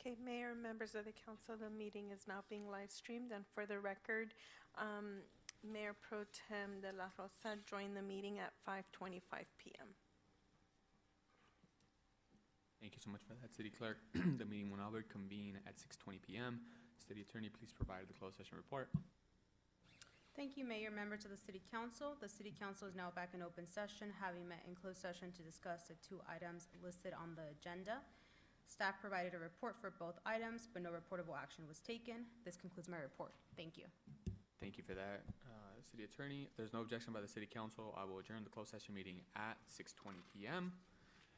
Okay, Mayor and members of the council, the meeting is now being live streamed, and for the record, Mayor Pro Tem de la Rosa joined the meeting at 5:25 p.m. Thank you so much for that, City Clerk. The meeting will now reconvene at 6:20 p.m. City Attorney, please provide the closed session report. Thank you, Mayor, members of the City Council. The City Council is now back in open session, having met in closed session to discuss the two items listed on the agenda. Staff provided a report for both items, but no reportable action was taken. This concludes my report. Thank you. Thank you for that, City Attorney. If there's no objection by the City Council, I will adjourn the closed session meeting at 6:20 p.m.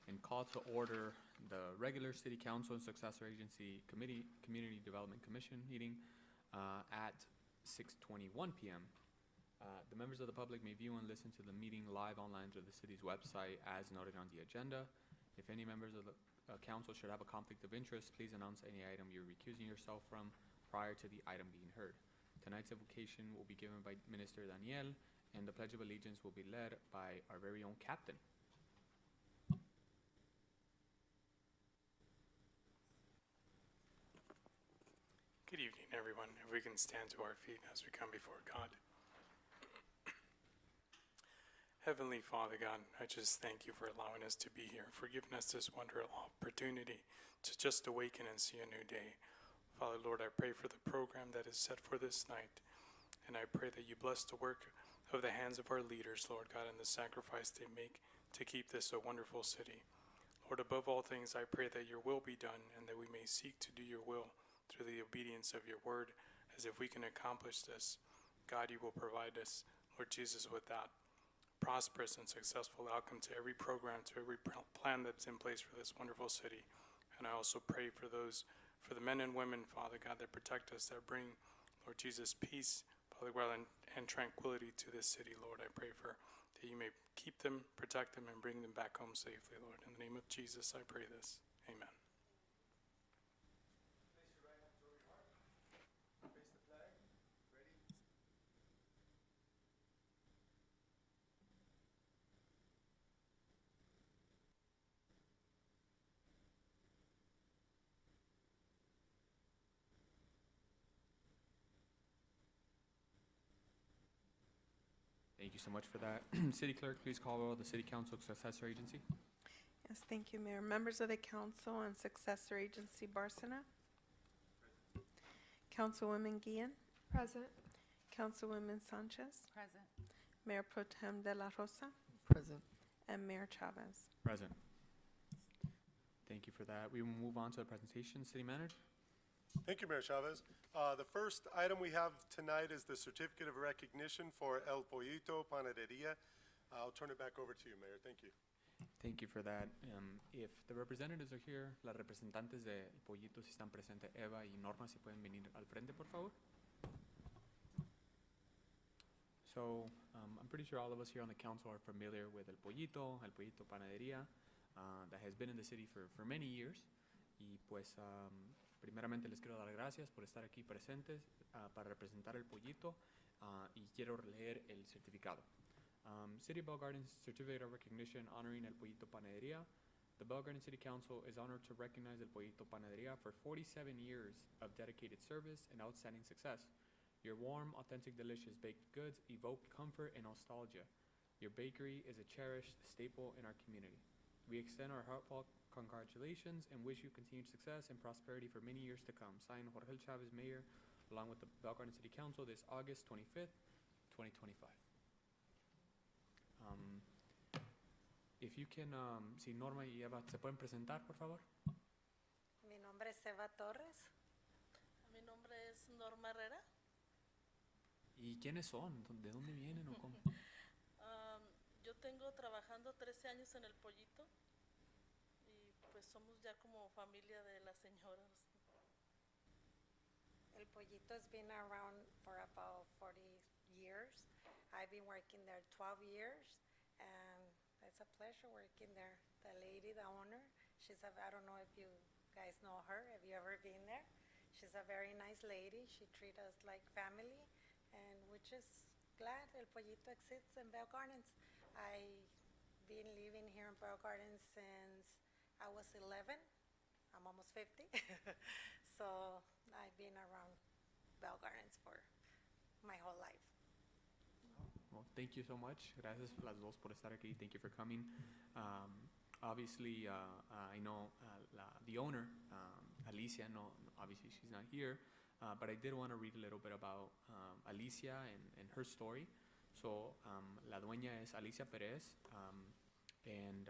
and call to order the regular City Council and Successor Agency Committee Community Development Commission meeting at 6:21 p.m. The members of the public may view and listen to the meeting live online through the city's website as noted on the agenda. If any members of the council should have a conflict of interest, please announce any item you're recusing yourself from prior to the item being heard. Tonight's invocation will be given by Minister Daniel, and the Pledge of Allegiance will be led by our very own captain. Good evening, everyone. If we can stand to our feet as we come before God. Heavenly Father God, I just thank you for allowing us to be here, for giving us this wonderful opportunity to just awaken and see a new day. Father, Lord, I pray for the program that is set for this night, and I pray that you bless the work of the hands of our leaders, Lord God, and the sacrifice they make to keep this a wonderful city. Lord, above all things, I pray that your will be done and that we may seek to do your will through the obedience of your word, as if we can accomplish this. God, you will provide us, Lord Jesus, with that prosperous and successful outcome to every program, to every plan that's in place for this wonderful city. And I also pray for the men and women, Father God, that protect us, that bring, Lord Jesus, peace, Father God, and tranquility to this city, Lord. I pray that you may keep them, protect them, and bring them back home safely, Lord. In the name of Jesus, I pray this. Amen. Thank you so much for that. City Clerk, please call roll the City Council Successor Agency. Yes, thank you, Mayor. Members of the council and Successor Agency, Barcena. Councilwoman Guillen. Present. Councilwoman Sanchez. Present. Mayor Pro Tem de la Rosa. Present. And Mayor Chavez. Present. Thank you for that. We will move on to the presentation. City Manager. Thank you, Mayor Chavez. The first item we have tonight is the Certificate of Recognition for El Pollito Panaderia. I'll turn it back over to you, Mayor. Thank you. Thank you for that. If the representatives are here, las representantes de El Pollito, si están presentes, Eva y Norma, si pueden venir al frente, por favor. So, I'm pretty sure all of us here on the council are familiar with El Pollito Panaderia, that has been in the city for many years. Y pues, primeramente les quiero dar gracias por estar aquí presentes para representar El Pollito y quiero leer el certificado. City of Bell Gardens Certificate of Recognition honoring El Pollito Panaderia. The Bell Garden City Council is honored to recognize El Pollito Panaderia for 47 years of dedicated service and outstanding success. Your warm, authentic, delicious baked goods evoke comfort and nostalgia. Your bakery is a cherished staple in our community. We extend our heartfelt congratulations and wish you continued success and prosperity for many years to come. Signed, Jorge Chavez, Mayor, along with the Bell Garden City Council, this August 25th, 2025. If you can, si Norma y Eva se pueden presentar, por favor. Mi nombre es Eva Torres. Mi nombre es Norma Herrera. ¿Y quiénes son? ¿De dónde vienen o cómo? Yo tengo trabajando 13 años en El Pollito y pues somos ya como familia de las señoras. El Pollito has been around for about 40 years. I've been working there 12 years, and it's a pleasure working there. The lady, the owner, I don't know if you guys know her, have you ever been there? She's a very nice lady. She treats us like family, and we're just glad El Pollito exists in Bell Gardens. I've been living here in Bell Gardens since I was 11. I'm almost 50. So I've been around Bell Gardens for my whole life. Well, thank you so much. Gracias las dos por estar aquí. Thank you for coming. Obviously, I know the owner, Alicia, no, obviously she's not here, but I did want to read a little bit about Alicia and her story. So, la dueña es Alicia Perez, and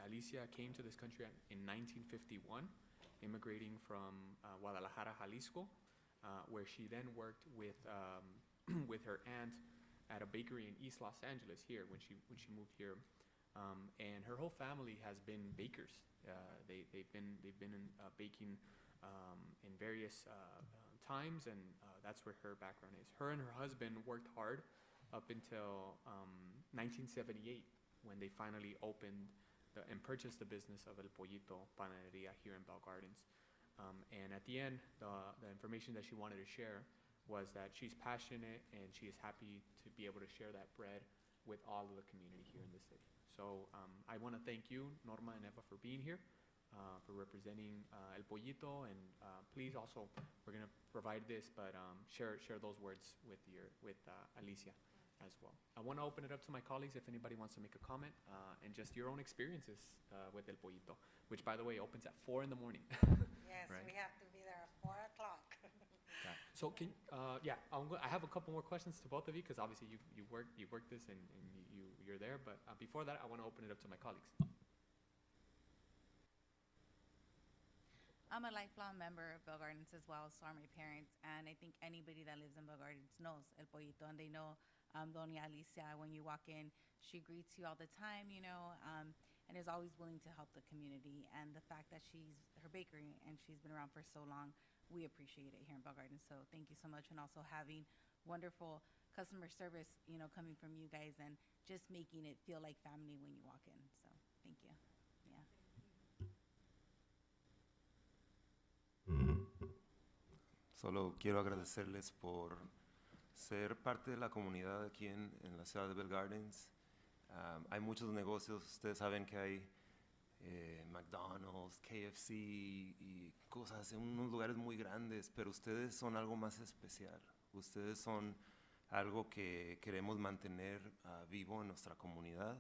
Alicia came to this country in 1951, immigrating from Guadalajara, Jalisco, where she then worked with with her aunt at a bakery in East Los Angeles here when she moved here, and her whole family has been bakers. They've been in baking in various times, and that's where her background is. Her and her husband worked hard up until 1978 when they finally opened and purchased the business of El Pollito Panaderia here in Bell Gardens. And at the end, the information that she wanted to share was that she's passionate and she is happy to be able to share that bread with all of the community here in the city. So I want to thank you, Norma and Eva, for being here, for representing El Pollito, and please also, we're going to provide this, but share those words with Alicia as well. I want to open it up to my colleagues if anybody wants to make a comment, and just your own experiences with El Pollito, which, by the way, opens at 4 in the morning. Yes, Right. we have to be there at 4 o'clock. Okay. So I have a couple more questions to both of you because obviously you work this and you're there. But before that, I want to open it up to my colleagues. I'm a lifelong member of Bell Gardens as well, so are my parents, and I think anybody that lives in Bell Gardens knows El Pollito, and they know Doña Alicia. When you walk in, she greets you all the time, and is always willing to help the community. And the fact that she's her bakery and she's been around for so long, we appreciate it here in Bell Gardens. So thank you so much, and also having wonderful customer service, coming from you guys, and just making it feel like family when you walk in. So thank you. Yeah. Solo quiero agradecerles por ser parte de la comunidad aquí en la ciudad de Bell Gardens. Hay muchos negocios, ustedes saben que hay McDonald's, KFC y cosas en unos lugares muy grandes, pero ustedes son algo más especial. Ustedes son algo que queremos mantener vivo en nuestra comunidad.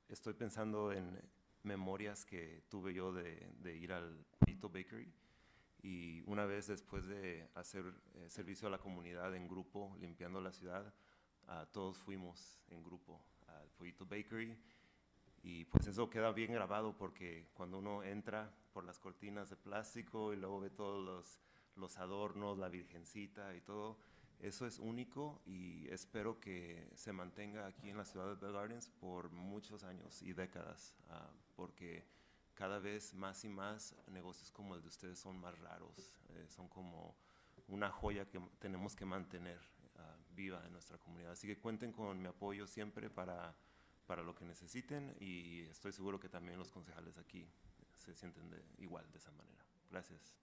Estoy pensando en memorias que tuve yo de ir al Pollito Bakery, y una vez después de hacer servicio a la comunidad en grupo, limpiando la ciudad, todos fuimos en grupo al Pollito Bakery, y pues eso queda bien grabado porque cuando uno entra por las cortinas de plástico y luego ve todos los adornos, la virgencita y todo, eso es único, y espero que se mantenga aquí en la ciudad de Bell Gardens por muchos años y décadas, porque cada vez más y más negocios como el de ustedes son más raros, son como una joya que tenemos que mantener viva en nuestra comunidad. Así que cuenten con mi apoyo siempre para lo que necesiten, y estoy seguro que también los concejales aquí se sienten igual de esa manera. Gracias.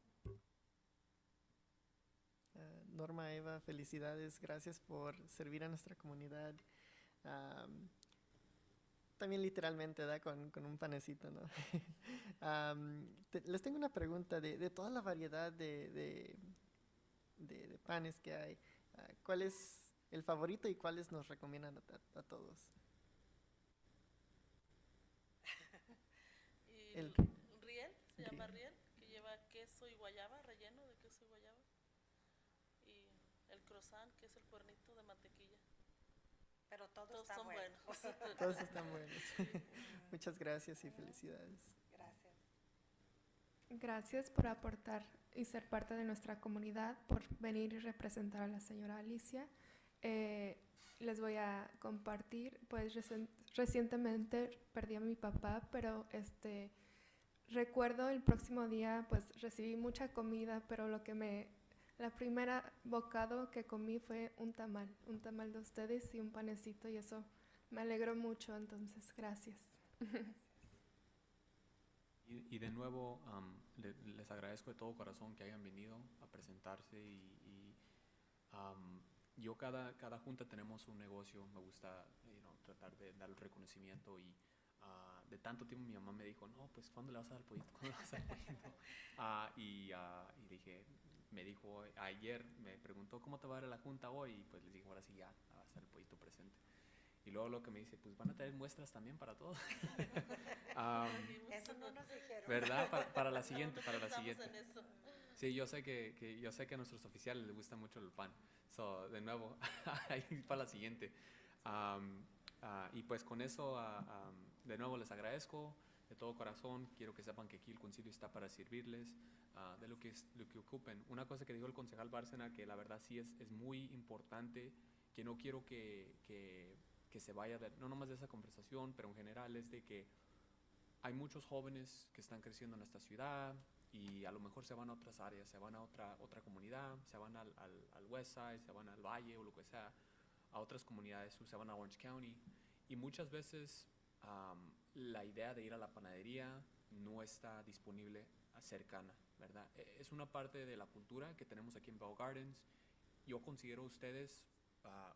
Norma, Eva, felicidades, gracias por servir a nuestra comunidad. También literalmente, ¿verdad? Con un panecito, ¿no? Les tengo una pregunta. De toda la variedad de panes que hay, ¿cuál es el favorito y cuáles nos recomiendan a todos? Y El- riel, se llama riel. riel, que lleva queso y guayaba, relleno de queso y guayaba. Y el croissant, que es el cuernito de mantequilla. Pero todo Todos está son bueno. buenos. Todos están buenos. Muchas gracias y felicidades. Gracias. Gracias por aportar y ser parte de nuestra comunidad, por venir y representar a la señora Alicia. Les voy a compartir, pues recientemente perdí a mi papá, pero recuerdo el próximo día, pues recibí mucha comida, pero la primera bocado que comí fue un tamal de ustedes y un panecito, y eso me alegró mucho, entonces gracias. Y de nuevo, les agradezco de todo corazón que hayan venido a presentarse, y yo cada junta tenemos un negocio, me gusta tratar de dar el reconocimiento, y de tanto tiempo mi mamá me dijo, no, pues ¿cuándo le vas a dar el pollito? ¿Cuándo le vas a dar el pollito? Y dije, me dijo ayer, me preguntó cómo te va a ir a la junta hoy, y pues les dije, ahora sí ya va a estar el pollito presente. Y luego lo que me dice, pues van a traer muestras también para todos. Eso no nos dijeron. ¿Verdad? Para la siguiente, No, no para la pensamos siguiente. en eso. Sí, yo sé yo sé que a nuestros oficiales les gusta mucho el pan. So, de nuevo, ahí para la siguiente. Y pues con eso, de nuevo les agradezco de todo corazón. Quiero que sepan que aquí el concilio está para servirles de lo que ocupen. Una cosa que dijo el concejal Bárcena, que la verdad sí es muy importante, que no quiero que se vaya, no nomás de esa conversación, pero en general es de que hay muchos jóvenes que están creciendo en esta ciudad y a lo mejor se van a otras áreas, se van a otra comunidad, se van al West Side, se van al Valle o lo que sea, a otras comunidades, se van a Orange County. Y muchas veces la idea de ir a la panadería no está disponible cercana, ¿verdad? Es una parte de la cultura que tenemos aquí en Bell Gardens. Yo considero ustedes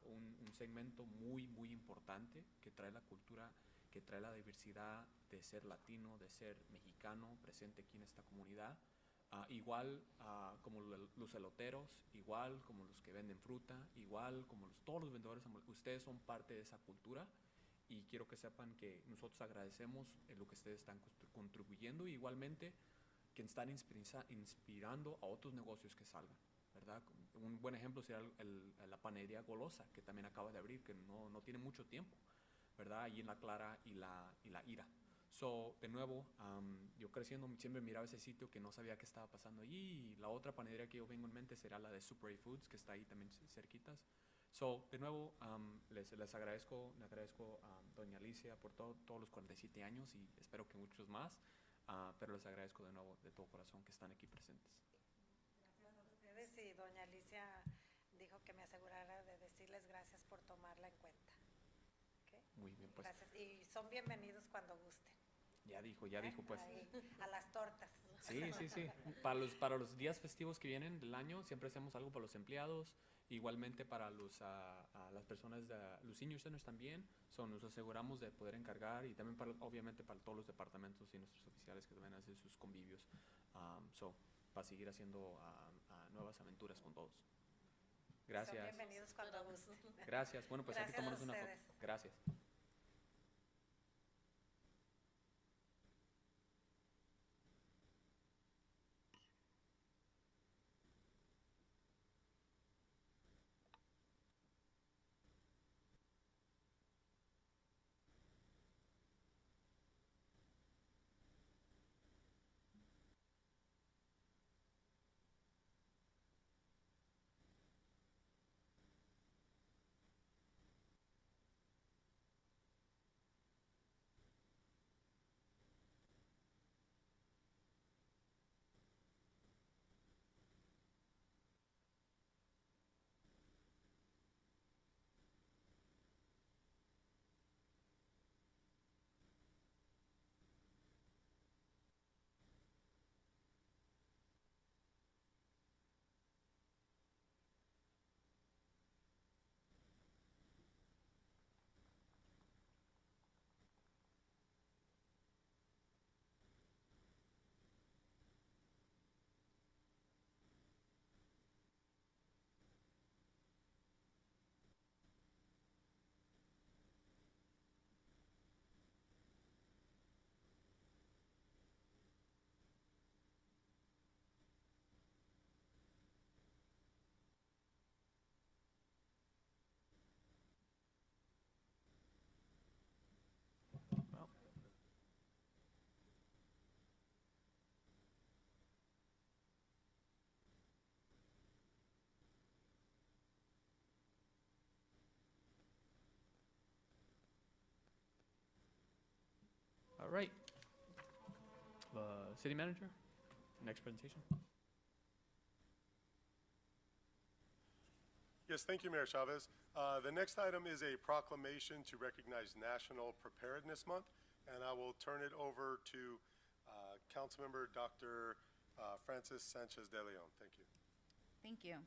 un segmento muy, muy importante que trae la cultura, que trae la diversidad de ser latino, de ser mexicano, presente aquí en esta comunidad. Igual como los eloteros, igual como los que venden fruta, igual como todos los vendedores, ustedes son parte de esa cultura y quiero que sepan que nosotros agradecemos lo que ustedes están contribuyendo y igualmente que están inspirando a otros negocios que salgan, ¿verdad? Un buen ejemplo sería la panadería Golosa, que también acaba de abrir, que no tiene mucho tiempo, ¿verdad? Allí en La Clara y la Ira. So, de nuevo, yo creciendo siempre miraba ese sitio que no sabía qué estaba pasando allí, y la otra panadería que yo vengo en mente será la de Super A Foods, que está ahí también cerquitas. So, de nuevo, le agradezco a doña Alicia por todos los 47 años y espero que muchos más, pero les agradezco de nuevo de todo corazón que están aquí presentes. Gracias a ustedes, y doña Alicia dijo que me asegurara de decirles gracias por tomarla en cuenta. ¿Okay? Muy bien, pues. Gracias, y son bienvenidos cuando gusten. Ya dijo, pues. Ahí, a las tortas. Sí. Para los días festivos que vienen del año, siempre hacemos algo para los empleados, igualmente para a las personas, los senior centers también. Nos aseguramos de poder encargar y también obviamente para todos los departamentos y nuestros oficiales que van a hacer sus convivios. Para seguir haciendo nuevas aventuras con todos. Gracias. Son bienvenidos cuando gusten. Gracias. Bueno, pues Gracias aquí tomamos a una foto. ustedes. Gracias. Well, all right. City Manager, next presentation. Yes, thank you, Mayor Chavez. The next item is a proclamation to recognize National Preparedness Month, and I will turn it over to Councilmember Dr. Francis Sanchez de Leon. Thank you. Thank you.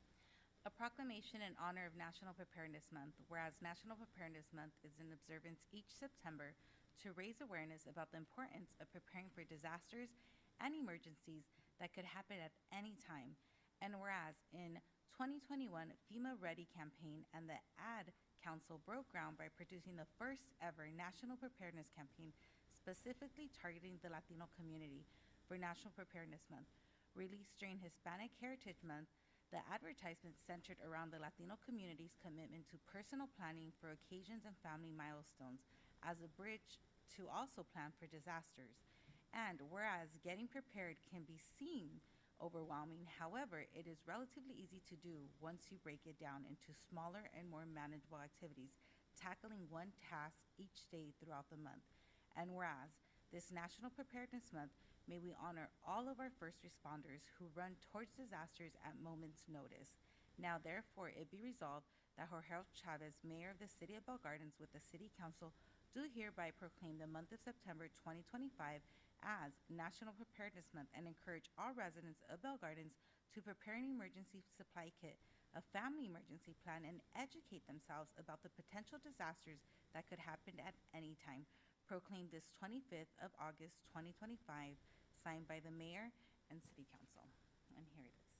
A proclamation in honor of National Preparedness Month, whereas National Preparedness Month is in observance each September to raise awareness about the importance of preparing for disasters and emergencies that could happen at any time. And whereas in 2021, FEMA Ready campaign and the Ad Council broke ground by producing the first ever national preparedness campaign specifically targeting the Latino community for National Preparedness Month. Released during Hispanic Heritage Month, the advertisement centered around the Latino community's commitment to personal planning for occasions and family milestones as a bridge to also plan for disasters. And whereas getting prepared can be seen overwhelming, however, it is relatively easy to do once you break it down into smaller and more manageable activities, tackling one task each day throughout the month. And whereas this National Preparedness Month, may we honor all of our first responders who run towards disasters at moment's notice. Now, therefore, it be resolved that Jorge Chavez, Mayor of the City of Bell Gardens, with the City Council, do hereby proclaim the month of September 2025 as National Preparedness Month and encourage all residents of Bell Gardens to prepare an emergency supply kit, a family emergency plan, and educate themselves about the potential disasters that could happen at any time. Proclaimed this 25th of August 2025, signed by the Mayor and City Council. And here it is.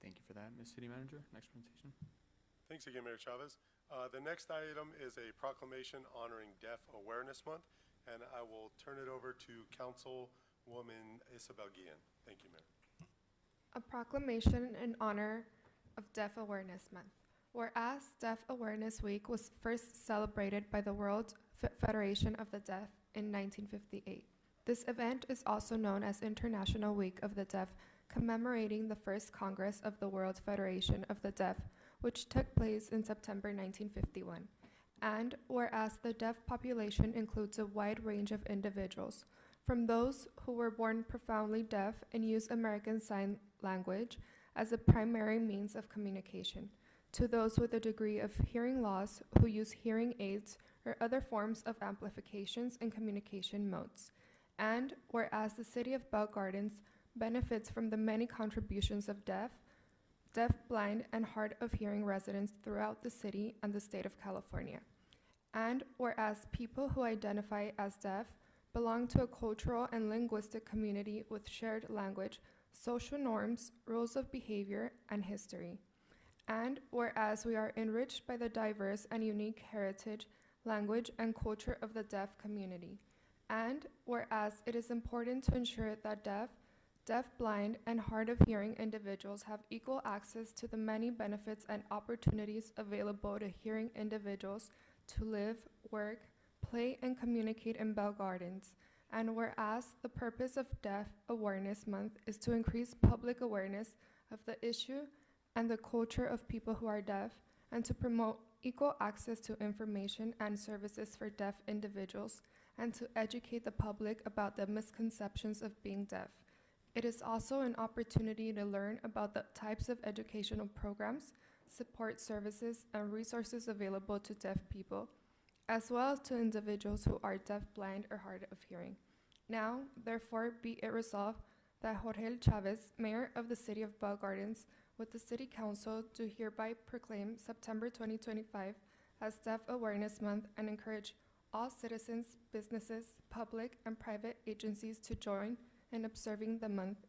Thank you for that, Ms. City Manager. Next presentation. Thanks again, Mayor Chavez. The next item is a proclamation honoring Deaf Awareness Month, and I will turn it over to Councilwoman Isabel Guillen. Thank you, Mayor. A proclamation in honor of Deaf Awareness Month. Whereas Deaf Awareness Week was first celebrated by the World Federation of the Deaf in 1958. This event is also known as International Week of the Deaf, commemorating the first Congress of the World Federation of the Deaf, which took place in September 1951. And whereas the deaf population includes a wide range of individuals, from those who were born profoundly deaf and use American Sign Language as a primary means of communication, to those with a degree of hearing loss who use hearing aids or other forms of amplifications and communication modes. And whereas the City of Bell Gardens benefits from the many contributions of deaf, blind, and hard of hearing residents throughout the city and the state of California. And whereas people who identify as deaf belong to a cultural and linguistic community with shared language, social norms, rules of behavior, and history. And whereas we are enriched by the diverse and unique heritage, language, and culture of the deaf community. And whereas it is important to ensure that deaf, blind, and hard of hearing individuals have equal access to the many benefits and opportunities available to hearing individuals to live, work, play, and communicate in Bell Gardens. And whereas the purpose of Deaf Awareness Month is to increase public awareness of the issue and the culture of people who are deaf, and to promote equal access to information and services for deaf individuals, and to educate the public about the misconceptions of being deaf. It is also an opportunity to learn about the types of educational programs, support services, and resources available to deaf people, as well as to individuals who are deaf, blind, or hard of hearing. Now, therefore, be it resolved that Jorge Chavez, Mayor of the City of Bell Gardens, with the City Council, do hereby proclaim September 2025 as Deaf Awareness Month and encourage all citizens, businesses, public, and private agencies to join in observing the month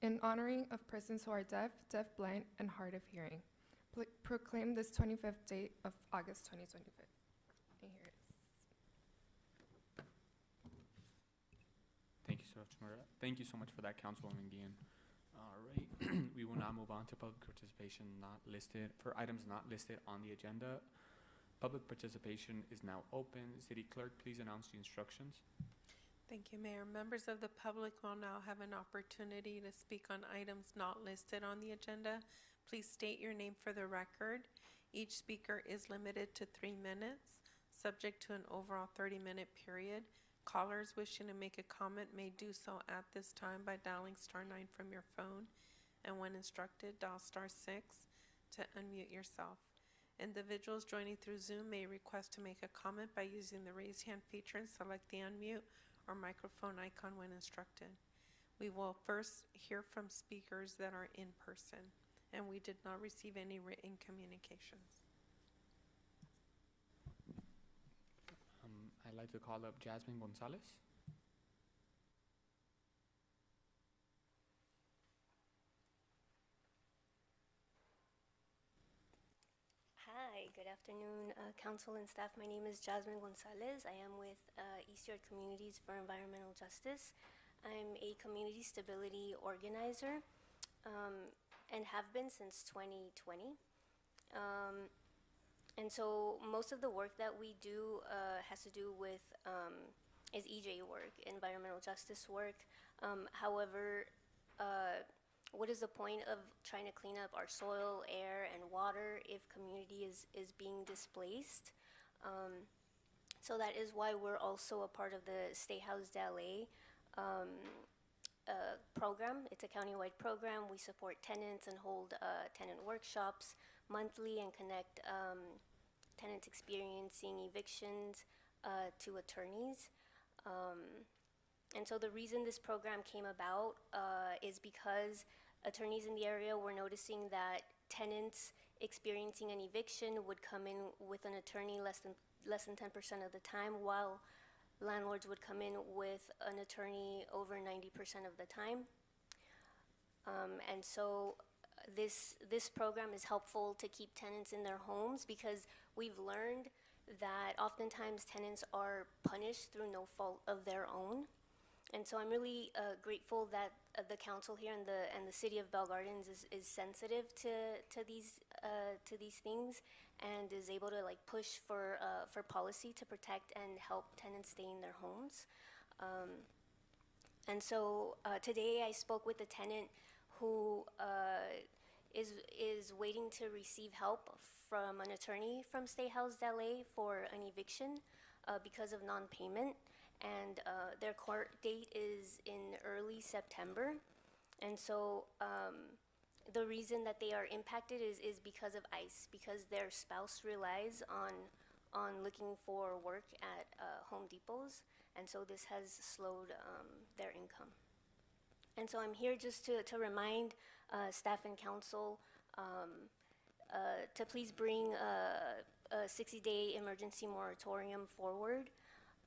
in honoring of persons who are deaf, blind, and hard of hearing. Proclaim this 25th day of August 2025. And here it is. Thank you so much for that, Councilwoman Guillen. All right, we will now move on to public participation for items not listed on the agenda. Public participation is now open. City Clerk, please announce the instructions. Thank you, Mayor. Members of the public will now have an opportunity to speak on items not listed on the agenda. Please state your name for the record. Each speaker is limited to 3 minutes, subject to an overall 30-minute period. Callers wishing to make a comment may do so at this time by dialing *9 from your phone, and when instructed, dial *6 to unmute yourself. Individuals joining through Zoom may request to make a comment by using the raise hand feature and select the unmute or microphone icon when instructed. We will first hear from speakers that are in person, and we did not receive any written communications. I'd like to call up Jasmine Gonzalez. Hi, good afternoon, council and staff. My name is Jasmine Gonzalez. I am with East Yard Communities for Environmental Justice. I'm a community stability organizer and have been since 2020. And so most of the work that we do has to do with is EJ work, environmental justice work. However, what is the point of trying to clean up our soil, air, and water if community is being displaced? So that is why we're also a part of the Stay Housed LA program. It's a countywide program. We support tenants and hold tenant workshops monthly and connect tenants experiencing evictions to attorneys. And so the reason this program came about is because attorneys in the area were noticing that tenants experiencing an eviction would come in with an attorney less than 10% of the time, while landlords would come in with an attorney over 90% of the time. And so this program is helpful to keep tenants in their homes, because we've learned that oftentimes tenants are punished through no fault of their own. And so I'm really grateful that the council here and the city of Bell Gardens is sensitive to these things and is able to push for policy to protect and help tenants stay in their homes. And so today I spoke with a tenant who is waiting to receive help from an attorney from Stay Housed LA for an eviction because of non-payment. And their court date is in early September. And so the reason that they are impacted is because of ICE, because their spouse relies on looking for work at Home Depots. And so this has slowed their income. And so I'm here just to remind staff and council to please bring a 60-day emergency moratorium forward.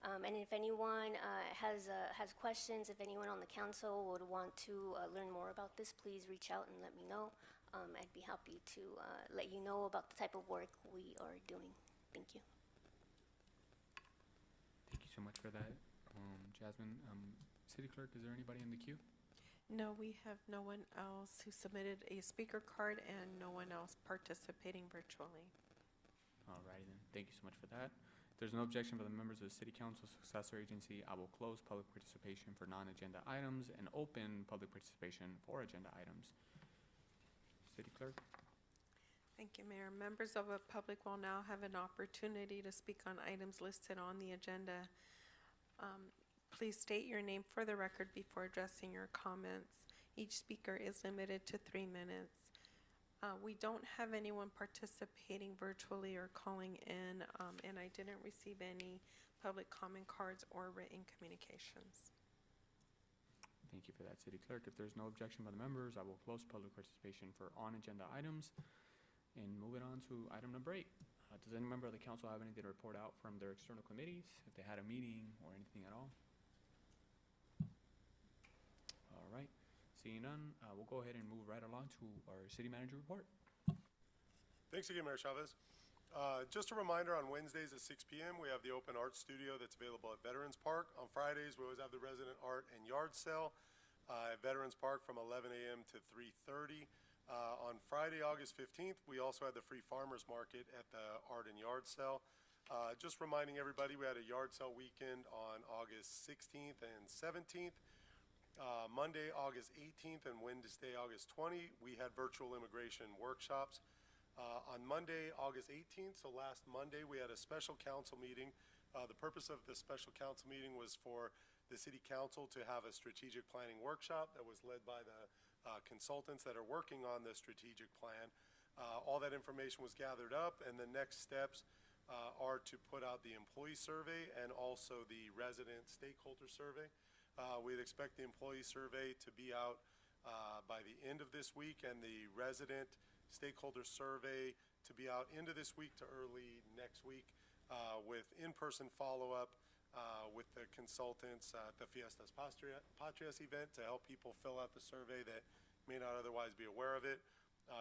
And if anyone has questions, if anyone on the council would want to learn more about this, please reach out and let me know. I'd be happy to let you know about the type of work we are doing. Thank you. Thank you so much for that, Jasmine. City Clerk, is there anybody in the queue? No, we have no one else who submitted a speaker card and no one else participating virtually. Alrighty then. Thank you so much for that. If there's no objection by the members of the City Council successor agency, I will close public participation for non-agenda items and open public participation for agenda items. City Clerk? Thank you, Mayor. Members of the public will now have an opportunity to speak on items listed on the agenda. Please state your name for the record before addressing your comments. Each speaker is limited to 3 minutes. We don't have anyone participating virtually or calling in, and I didn't receive any public comment cards or written communications. Thank you for that, City Clerk. If there's no objection by the members, I will close public participation for on-agenda items and move it on to item number 8. Does any member of the council have anything to report out from their external committees, if they had a meeting or anything at all? All right. Seeing none, we'll go ahead and move right along to our city manager report. Thanks again, Mayor Chavez. Just a reminder, on Wednesdays at 6 p.m., we have the open art studio that's available at Veterans Park. On Fridays, we always have the resident art and yard sale at Veterans Park from 11 a.m. to 3:30. On Friday, August 15th, we also had the free farmers market at the art and yard sale. Just reminding everybody, we had a yard sale weekend on August 16th and 17th. Monday, August 18th, and Wednesday, August 20th, we had virtual immigration workshops. On Monday, August 18th, so last Monday, we had a special council meeting. The purpose of the special council meeting was for the city council to have a strategic planning workshop that was led by the consultants that are working on the strategic plan. All that information was gathered up, and the next steps are to put out the employee survey and also the resident stakeholder survey. We'd expect the employee survey to be out by the end of this week, and the resident stakeholder survey to be out into this week to early next week, with in-person follow-up with the consultants at the Fiestas Patrias event to help people fill out the survey that may not otherwise be aware of it,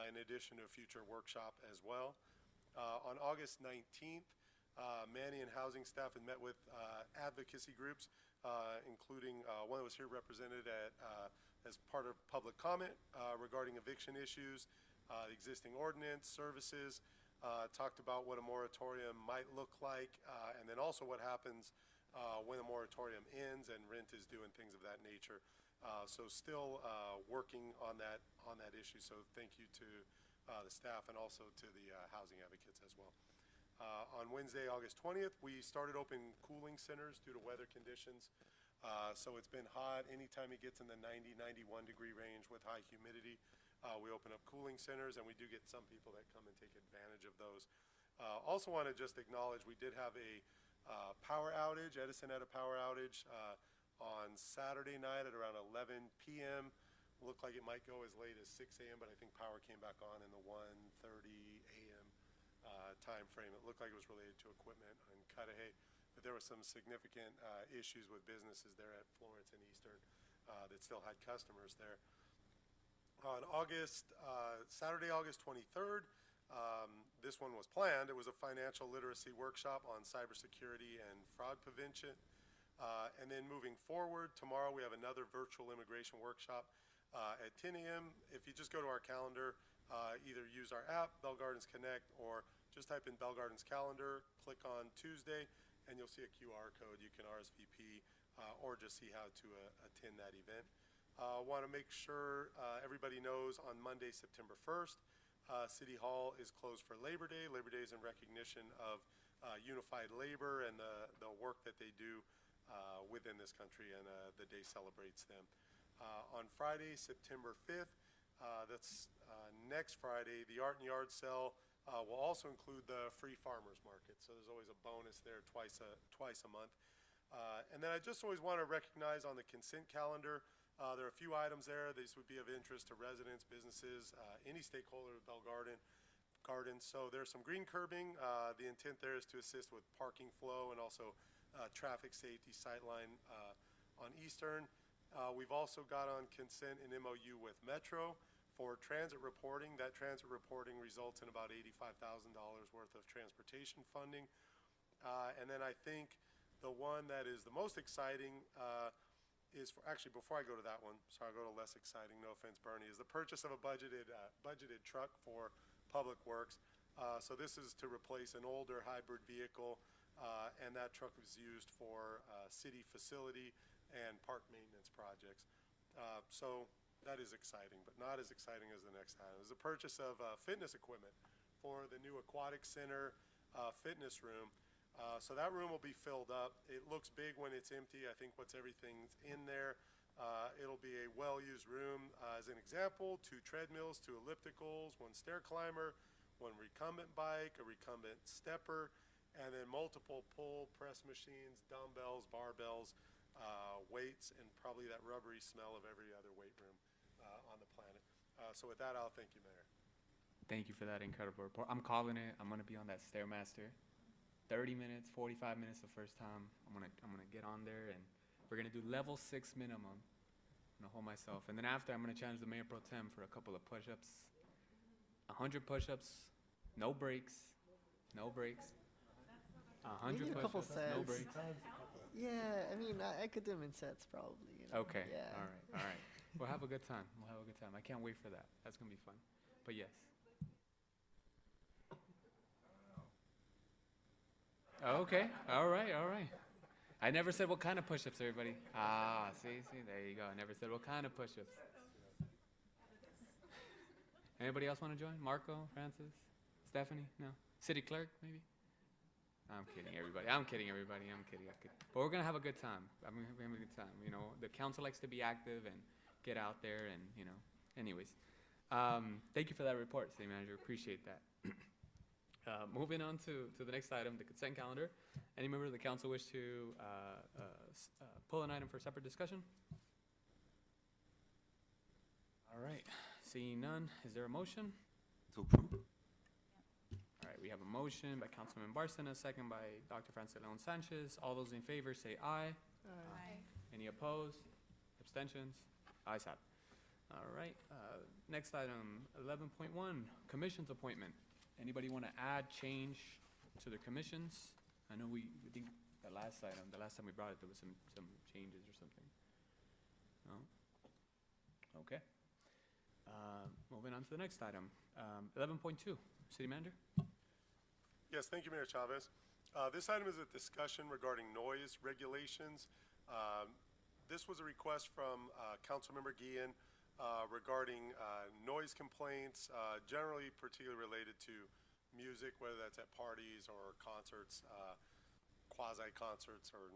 in addition to a future workshop as well. On August 19th, Manny and housing staff had met with advocacy groups, including one that was here represented as part of public comment regarding eviction issues, the existing ordinance, services, talked about what a moratorium might look like, and then also what happens when a moratorium ends and rent is due and things of that nature. So still working on that issue. So thank you to the staff and also to the housing advocates as well. On Wednesday, August 20th, we started opening cooling centers due to weather conditions. So it's been hot. Anytime it gets in the 90, 91 degree range with high humidity, we open up cooling centers, and we do get some people that come and take advantage of those. Also want to just acknowledge we did have a power outage. Edison had a power outage on Saturday night at around 11 p.m. Looked like it might go as late as 6 a.m., but I think power came back on in the 1:30 a.m. Time frame. It looked like it was related to equipment in Cudahy, but there were some significant issues with businesses there at Florence and Eastern that still had customers there. On Saturday, August 23rd, this one was planned. It was a financial literacy workshop on cybersecurity and fraud prevention. And then moving forward, tomorrow we have another virtual immigration workshop at 10 a.m. If you just go to our calendar, either use our app, Bell Gardens Connect, or just type in Bell Gardens Calendar, click on Tuesday, and you'll see a QR code. You can RSVP or just see how to attend that event. Want to make sure everybody knows on Monday, September 1st, City Hall is closed for Labor Day. Labor Day is in recognition of unified labor and the work that they do within this country, and the day celebrates them. On Friday, September 5th, that's next Friday, the Art and Yard Sale will also include the free farmers market. So there's always a bonus there twice a month. And then I just always want to recognize on the consent calendar, there are a few items there. These would be of interest to residents, businesses, any stakeholder of Bell Gardens. So there's some green curbing. The intent there is to assist with parking flow and also traffic safety sightline on Eastern. We've also got on consent an MOU with Metro for transit reporting. That transit reporting results in about $85,000 worth of transportation funding. And then I think the one that is the most exciting is actually, before I go to that one, sorry, I'll go to less exciting, no offense, Bernie, is the purchase of a budgeted truck for Public Works. So this is to replace an older hybrid vehicle, and that truck was used for city facility and park maintenance projects. So that is exciting, but not as exciting as the next item. It was the purchase of fitness equipment for the new aquatic center fitness room. So that room will be filled up. It looks big when it's empty. I think once everything's in there, it'll be a well-used room. As an example, 2 treadmills, 2 ellipticals, 1 stair climber, 1 recumbent bike, a recumbent stepper, and then multiple pull press machines, dumbbells, barbells, weights, and probably that rubbery smell of every other weight room on the planet. So with that, I'll thank you, Mayor. Thank you for that incredible report. I'm calling it. I'm going to be on that Stairmaster. 30 minutes, 45 minutes the first time. I'm gonna get on there, and we're gonna do level 6 minimum. I'm gonna hold myself, and then after I'm gonna challenge the Mayor Pro Tem for a couple of push-ups. 100 push-ups, no breaks, no breaks. 100 Maybe a couple push-ups, no sets. breaks. Yeah, I mean, I could do them in sets probably. You know? Okay, Yeah. all right. We'll have a good time. I can't wait for that. That's gonna be fun. But yes. Okay, all right. I never said what kind of push-ups, everybody. See, there you go. I never said what kind of push-ups. Anybody else want to join? Marco, Francis, Stephanie? No? City clerk, maybe? I'm kidding, everybody. I'm kidding. But we're going to have a good time. We're going to have a good time. You know, the council likes to be active and get out there and, you know. Anyways, thank you for that report, City Manager. Appreciate that. Moving on to the next item, the consent calendar. Any member of the council wish to pull an item for separate discussion? All right, seeing none, is there a motion? To approve. All right, we have a motion by Councilman Barcena, a second by Dr. Francis Leon Sanchez. All those in favor say aye. Aye. Any opposed? Abstentions? Ayes have it. All right, next item, 11.1, commissions appointment. Anybody want to add, change to the commissions? I know we think the last time we brought it, there was some changes or something. No? Okay. Moving on to the next item, 11.2, City Manager? Yes, thank you, Mayor Chavez. This item is a discussion regarding noise regulations. This was a request from Councilmember Guillen regarding noise complaints, generally particularly related to music, whether that's at parties or concerts, quasi-concerts or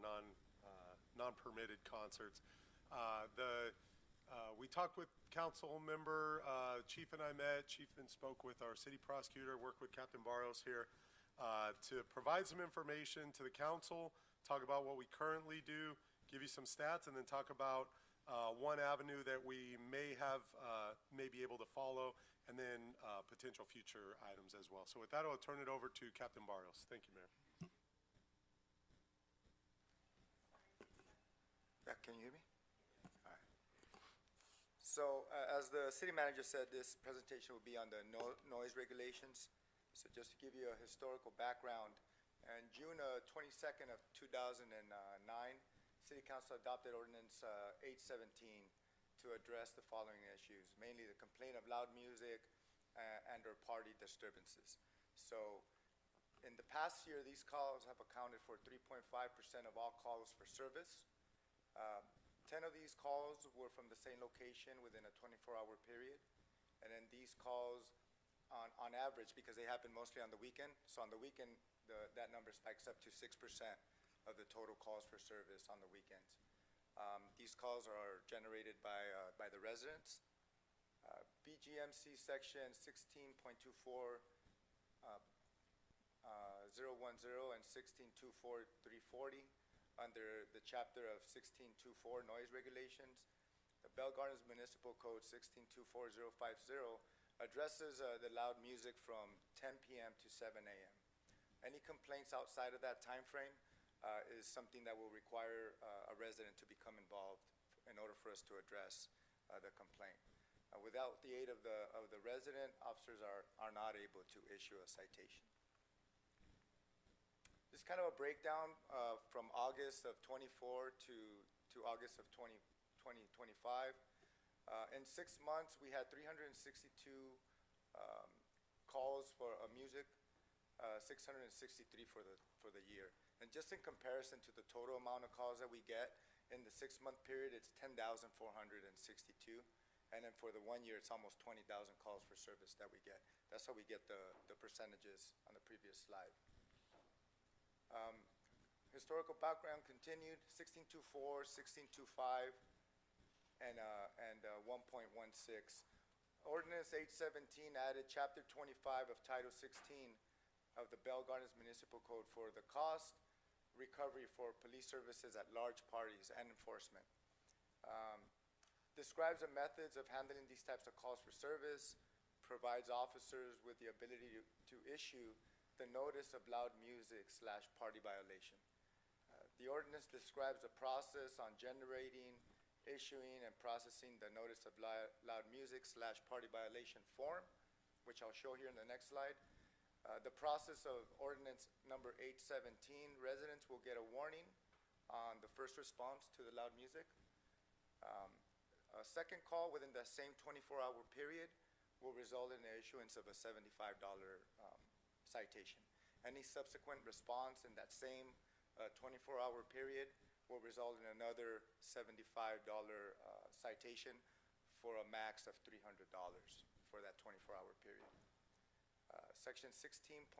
non-permitted concerts. We talked with council member, Chief and I met, Chief then spoke with our city prosecutor, worked with Captain Barrios here to provide some information to the council, talk about what we currently do, give you some stats, and then talk about one avenue that we may be able to follow, and then potential future items as well. So with that, I'll turn it over to Captain Barrios. Thank you, Mayor. Yeah, can you hear me? All right. So as the city manager said, this presentation will be on the noise regulations. So just to give you a historical background, on June 22nd of 2009, City Council adopted Ordinance 817 to address the following issues, mainly the complaint of loud music and or party disturbances. So in the past year, these calls have accounted for 3.5% of all calls for service. 10 of these calls were from the same location within a 24-hour period. And then these calls, on average, because they happen mostly on the weekend, so on the weekend, that number spikes up to 6% of the total calls for service on the weekends. These calls are generated by the residents. BGMC section 16.24 010 and 16.24 340 under the chapter of 16.24 noise regulations. The Bell Gardens Municipal Code 16.24.050 addresses the loud music from 10 p.m. to 7 a.m. Any complaints outside of that time frame is something that will require a resident to become involved in order for us to address the complaint. Without the aid of the resident, officers are not able to issue a citation. This is kind of a breakdown from August of 24 to August of 2025. In 6 months, we had 362 calls for music, 663 for the year. And just in comparison to the total amount of calls that we get in the 6-month period, it's 10,462. And then for the 1 year, it's almost 20,000 calls for service that we get. That's how we get the percentages on the previous slide. Historical background continued, 16.24, 16.25, and 1.16. Ordinance 817 added Chapter 25 of Title 16 of the Bell Gardens Municipal Code for the cost recovery for police services at large parties and enforcement. Describes the methods of handling these types of calls for service, provides officers with the ability to issue the notice of loud music / party violation. The ordinance describes the process on generating, issuing, and processing the notice of loud music / party violation form, which I'll show here in the next slide. The process of ordinance number 817, residents will get a warning on the first response to the loud music. A second call within the same 24-hour period will result in the issuance of a $75 citation. Any subsequent response in that same 24-hour period will result in another $75 citation for a max of $300 for that 24-hour period. Section 16.25.010,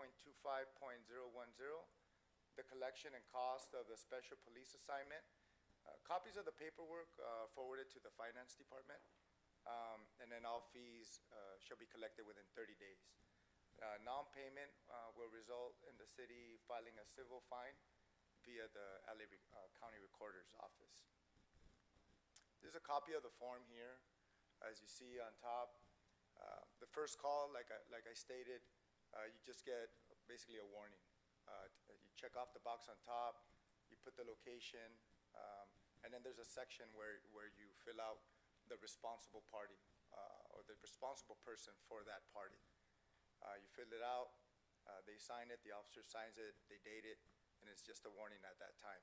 the collection and cost of a special police assignment. Copies of the paperwork forwarded to the finance department, and then all fees shall be collected within 30 days. Non-payment will result in the city filing a civil fine via the LA County Recorder's Office. There's a copy of the form here, as you see on top. The first call, like I stated, you just get basically a warning. You check off the box on top, you put the location, and then there's a section where you fill out the responsible party or the responsible person for that party. You fill it out, they sign it, the officer signs it, they date it, and it's just a warning at that time.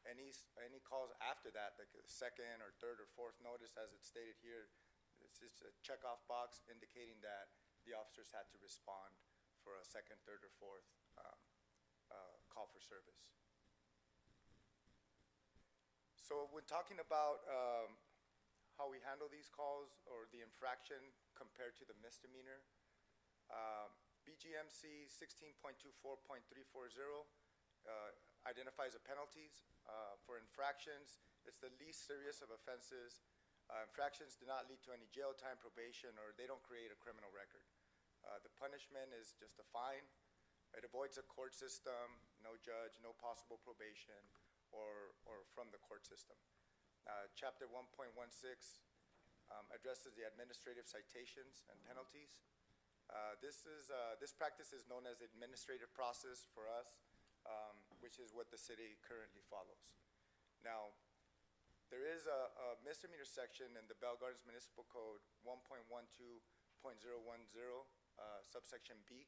Any calls after that, like a second or third or fourth notice, as it's stated here, it's just a check-off box indicating that the officers had to respond for a second, third, or fourth call for service. So when talking about how we handle these calls or the infraction compared to the misdemeanor, BGMC 16.24.340 identifies the penalties. For infractions, it's the least serious of offenses. Infractions do not lead to any jail time, probation, or they don't create a criminal record. The punishment is just a fine. It avoids a court system, no judge, no possible probation, or from the court system. Chapter 1.16 addresses the administrative citations and penalties. This practice is known as the administrative process for us, which is what the city currently follows. Now, there is a misdemeanor section in the Bell Gardens Municipal Code 1.12.010, subsection B.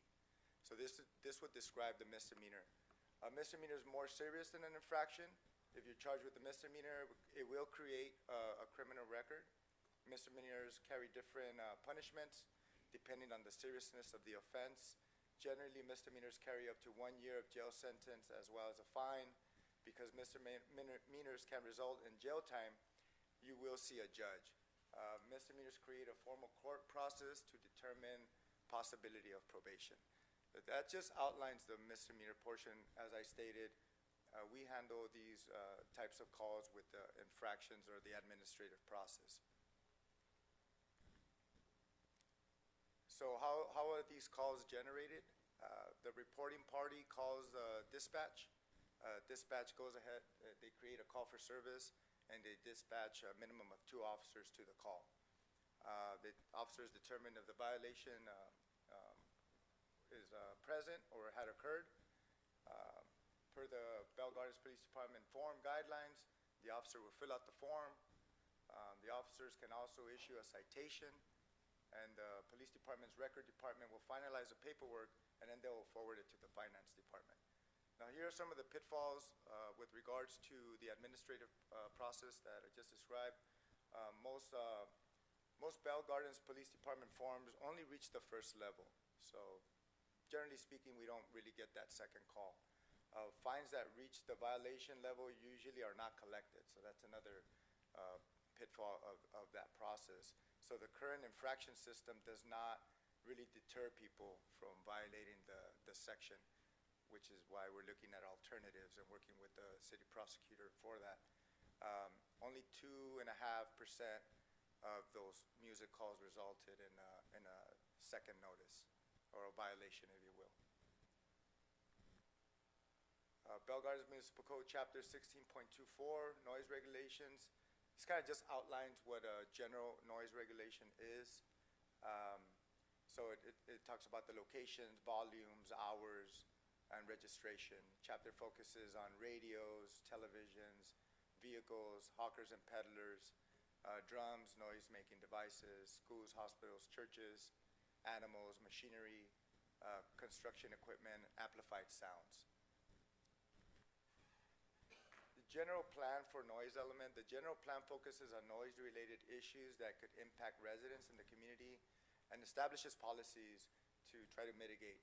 So this would describe the misdemeanor. A misdemeanor is more serious than an infraction. If you're charged with a misdemeanor, it will create a criminal record. Misdemeanors carry different punishments depending on the seriousness of the offense. Generally, misdemeanors carry up to 1 year of jail sentence as well as a fine. Because misdemeanors can result in jail time, you will see a judge. Misdemeanors create a formal court process to determine possibility of probation. That just outlines the misdemeanor portion. As I stated, we handle these types of calls with the infractions or the administrative process. So how are these calls generated? The reporting party calls dispatch. Dispatch goes ahead, they create a call for service, and they dispatch a minimum of 2 officers to the call. The officers determine if the violation is present or had occurred. Per the Bell Gardens Police Department form guidelines, the officer will fill out the form. The officers can also issue a citation, and the police department's record department will finalize the paperwork, and then they will forward it to the finance department. Now, here are some of the pitfalls with regards to the administrative process that I just described. Most Bell Gardens Police Department forms only reach the first level. So, generally speaking, we don't really get that second call. Fines that reach the violation level usually are not collected. So that's another pitfall of that process. So the current infraction system does not really deter people from violating the section, which is why we're looking at alternatives and working with the city prosecutor for that. Only 2.5% of those music calls resulted in a second notice, or a violation, if you will. Bell Gardens Municipal Code Chapter 16.24, noise regulations. This kind of just outlines what a general noise regulation is. So it talks about the locations, volumes, hours, and registration. Chapter focuses on radios, televisions, vehicles, hawkers and peddlers, drums, noise-making devices, schools, hospitals, churches, animals, machinery, construction equipment, amplified sounds. The general plan for noise element, the general plan focuses on noise-related issues that could impact residents in the community and establishes policies to try to mitigate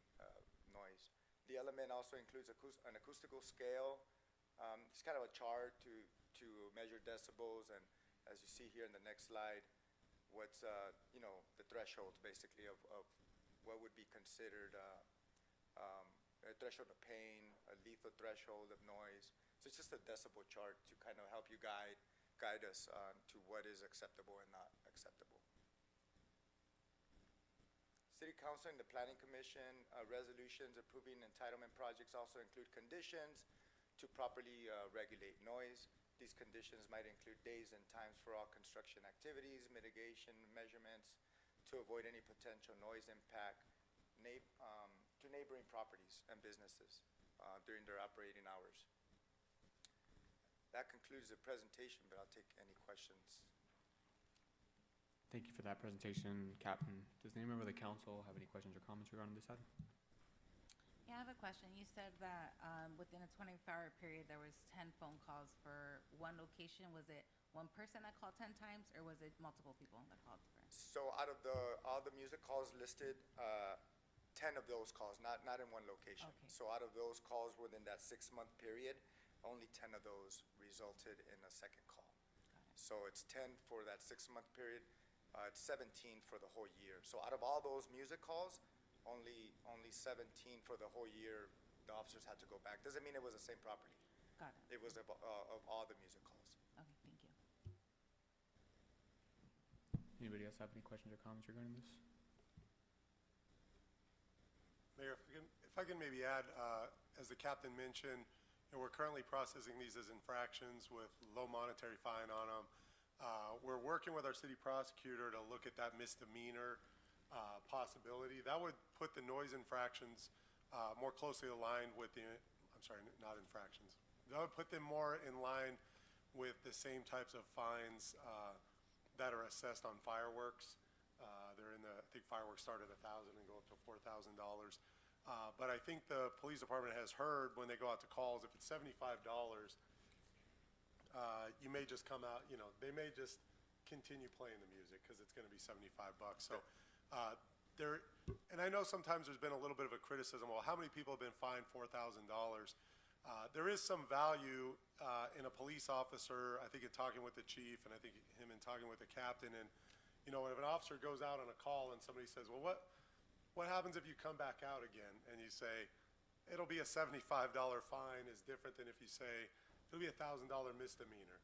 noise. The element also includes an acoustical scale. It's kind of a chart to measure decibels, and as you see here in the next slide, what's the thresholds basically of what would be considered a threshold of pain, a lethal threshold of noise. So it's just a decibel chart to kind of help you guide us to what is acceptable and not acceptable. City Council and the Planning Commission resolutions approving entitlement projects also include conditions to properly regulate noise. These conditions might include days and times for all construction activities, mitigation measurements to avoid any potential noise impact, neighboring properties and businesses during their operating hours. That concludes the presentation, but I'll take any questions. Thank you for that presentation, Captain. Does any member of the council have any questions or comments regarding this item? Yeah, I have a question. You said that within a 24-hour period, there was 10 phone calls for one location. Was it one person that called 10 times, or was it multiple people that called for? So out of all the music calls listed, 10 of those calls, not in one location. Okay. So out of those calls within that 6-month period, only 10 of those resulted in a second call. Got it. So it's 10 for that 6-month period, it's 17 for the whole year. So out of all those music calls, only 17 for the whole year, the officers had to go back. Doesn't mean it was the same property. Got it. It was of all the music calls. Okay, thank you. Anybody else have any questions or comments regarding this? Mayor, if I can maybe add, as the captain mentioned, we're currently processing these as infractions with low monetary fine on them. We're working with our city prosecutor to look at that misdemeanor possibility. That would put the noise infractions more closely aligned with the, I'm sorry, not infractions. That would put them more in line with the same types of fines that are assessed on fireworks. They're in the, I think fireworks start at $1,000 and go up to $4,000. But I think the police department has heard when they go out to calls, if it's $75, you may just come out, they may just continue playing the music because it's going to be $75. So and I know sometimes there's been a little bit of a criticism, well, how many people have been fined $4,000? There is some value in a police officer, I think in talking with the chief, and I think him in talking with the captain, and if an officer goes out on a call and somebody says, well, what happens if you come back out again? And you say, it'll be a $75 fine is different than if you say, it'll be a $1,000 misdemeanor.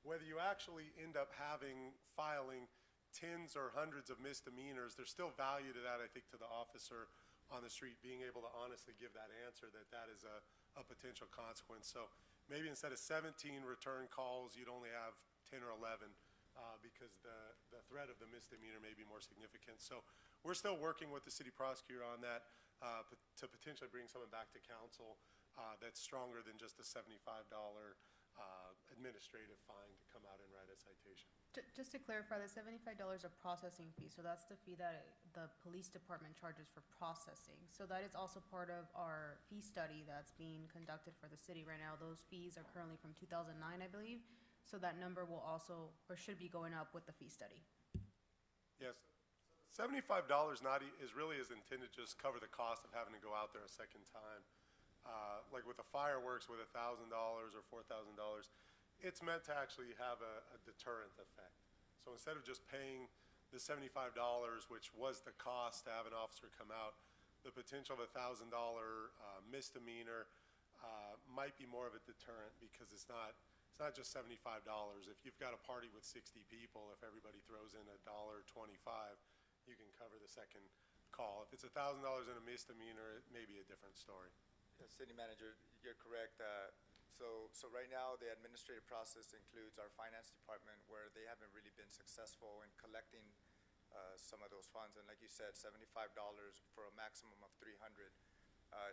Whether you actually end up filing tens or hundreds of misdemeanors, there's still value to that, I think, to the officer on the street being able to honestly give that answer that is a potential consequence. So maybe instead of 17 return calls, you'd only have 10 or 11 because the threat of the misdemeanor may be more significant. So we're still working with the city prosecutor on that to potentially bring someone back to council that's stronger than just a $75 administrative fine to come out and write a citation. Just to clarify, the $75 a processing fee, so that's the fee that the police department charges for processing. So that is also part of our fee study that's being conducted for the city right now. Those fees are currently from 2009, I believe. So that number will also, or should be going up with the fee study. Yes. $75 is really intended to just cover the cost of having to go out there a second time. Like with the fireworks with $1,000 or $4,000, it's meant to actually have a deterrent effect. So instead of just paying the $75, which was the cost to have an officer come out, the potential of a $1,000 misdemeanor might be more of a deterrent because it's not just $75. If you've got a party with 60 people, if everybody throws in $1.25, you can cover the second call. If it's $1,000 in a misdemeanor, it may be a different story. City Manager, you're correct. So right now, the administrative process includes our finance department, where they haven't really been successful in collecting some of those funds. And like you said, $75 for a maximum of $300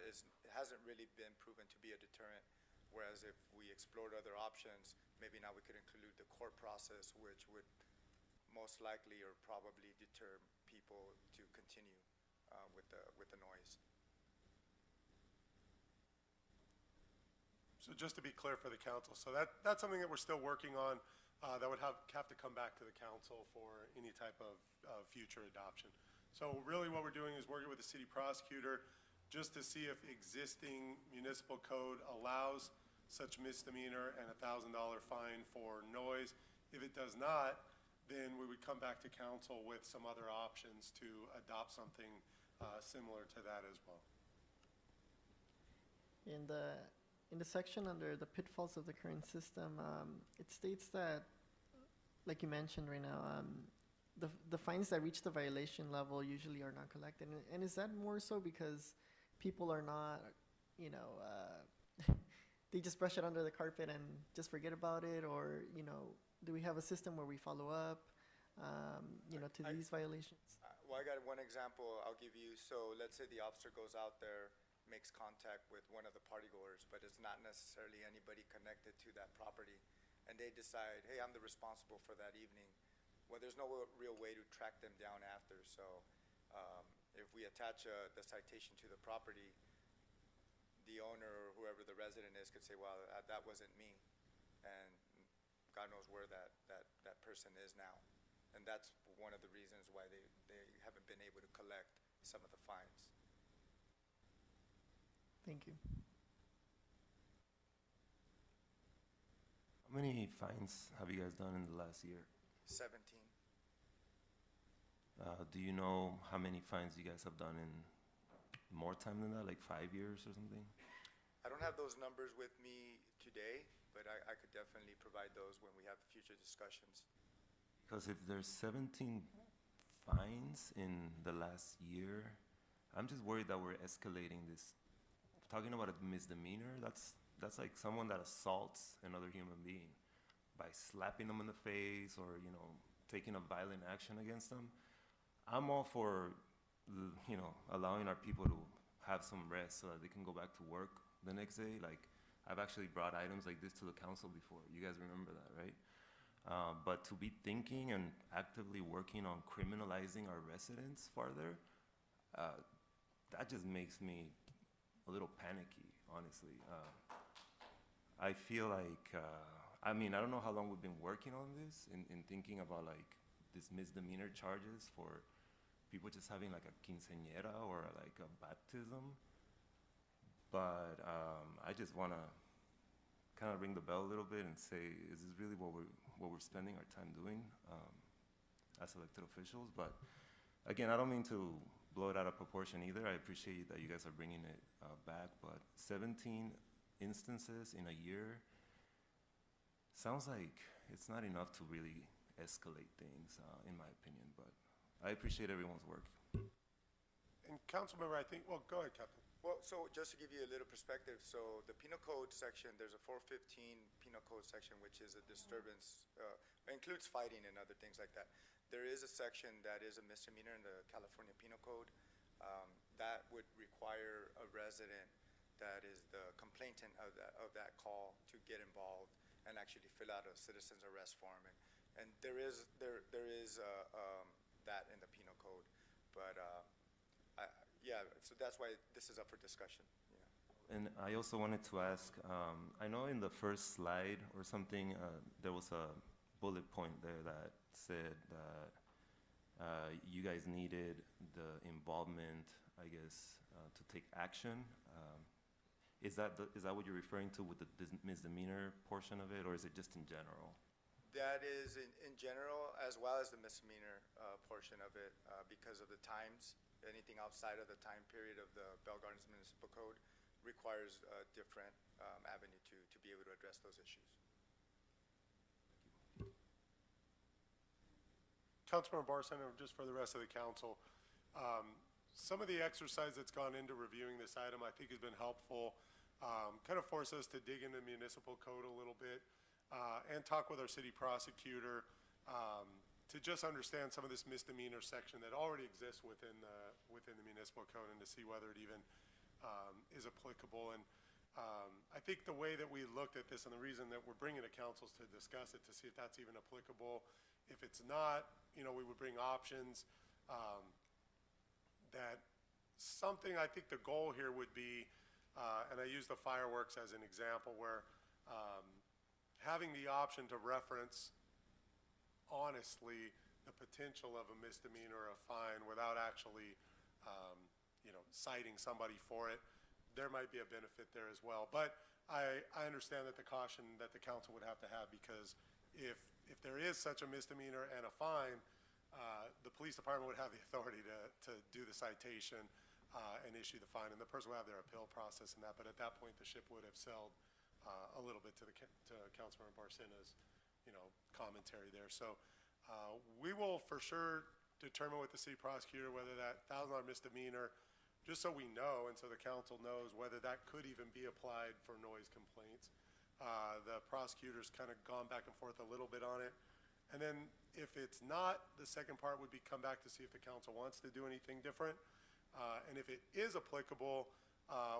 it hasn't really been proven to be a deterrent. Whereas if we explored other options, maybe now we could include the court process, which would most likely or probably deter people to continue with the noise. So just to be clear for the council, so that's something that we're still working on that would have to come back to the council for any type of future adoption. So really what we're doing is working with the city prosecutor just to see if existing municipal code allows such misdemeanor and a $1,000 fine for noise. If it does not, then we would come back to council with some other options to adopt something similar to that as well. In the section under the pitfalls of the current system, it states that, like you mentioned right now, the fines that reach the violation level usually are not collected. And is that more so because people are not, they just brush it under the carpet and just forget about it? Or, do we have a system where we follow up, to these violations? Well, I got one example I'll give you. So let's say the officer goes out there, makes contact with one of the partygoers, but it's not necessarily anybody connected to that property, and they decide, hey, I'm the responsible for that evening. Well, there's no real way to track them down after. So if we attach the citation to the property, the owner or whoever the resident is could say, well, that wasn't me, and God knows where that person is now. And that's one of the reasons why they haven't been able to collect some of the fines. Thank you. How many fines have you guys done in the last year? 17. Do you know how many fines you guys have done in more time than that, like 5 years or something? I don't have those numbers with me today, but I could definitely provide those when we have future discussions. Because if there's 17 fines in the last year, I'm just worried that we're escalating this. Talking about a misdemeanor, that's like someone that assaults another human being by slapping them in the face or, you know, taking a violent action against them. I'm all for, you know, allowing our people to have some rest so that they can go back to work the next day. Like, I've actually brought items like this to the council before. You guys remember that, right? But to be thinking and actively working on criminalizing our residents farther, that just makes me a little panicky, honestly. I feel like, I mean, I don't know how long we've been working on this in thinking about like this misdemeanor charges for people just having like a quinceañera or like a baptism. But I just want to kind of ring the bell a little bit and say, is this really what we're spending our time doing as elected officials? But again, I don't mean to blow it out of proportion either. I appreciate that you guys are bringing it back, but 17 instances in a year sounds like it's not enough to really escalate things, in my opinion. But I appreciate everyone's work. And Councilmember, I think, well, go ahead, Captain. Well, so just to give you a little perspective, so the penal code section, there's a 415 penal code section, which is a disturbance, includes fighting and other things like that. There is a section that is a misdemeanor in the California Penal Code that would require a resident that is the complainant of that call to get involved and actually fill out a citizen's arrest form. And there is that in the penal code, but yeah, so that's why this is up for discussion. Yeah. And I also wanted to ask, I know in the first slide or something, there was a bullet point there that said that you guys needed the involvement, I guess, to take action. Is that what you're referring to with the misdemeanor portion of it, or is it just in general? That is in general, as well as the misdemeanor portion of it, because of the times. Anything outside of the time period of the Bell Gardens Municipal Code requires a different avenue to be able to address those issues. Councilmember Barcena, just for the rest of the council, some of the exercise that's gone into reviewing this item I think has been helpful, kind of force us to dig into the municipal code a little bit and talk with our city prosecutor to just understand some of this misdemeanor section that already exists within the municipal code and to see whether it even is applicable. And I think the way that we looked at this and the reason that we're bringing the councils to discuss it to see if that's even applicable. If it's not, you know, we would bring options. That something, I think the goal here would be, and I use the fireworks as an example, where having the option to reference honestly the potential of a misdemeanor or a fine without actually, you know, citing somebody for it, there might be a benefit there as well. But I understand that the caution that the council would have to have, because if there is such a misdemeanor and a fine, the police department would have the authority to do the citation and issue the fine, and the person would have their appeal process and that. But at that point, the ship would have sailed a little bit to Councilmember Barcena's, you know, commentary there. So we will for sure determine with the city prosecutor whether that $1,000 misdemeanor, just so we know and so the council knows whether that could even be applied for noise complaints. The prosecutor's kind of gone back and forth a little bit on it. And then If it's not, the second part would be come back to see if the council wants to do anything different. And if it is applicable,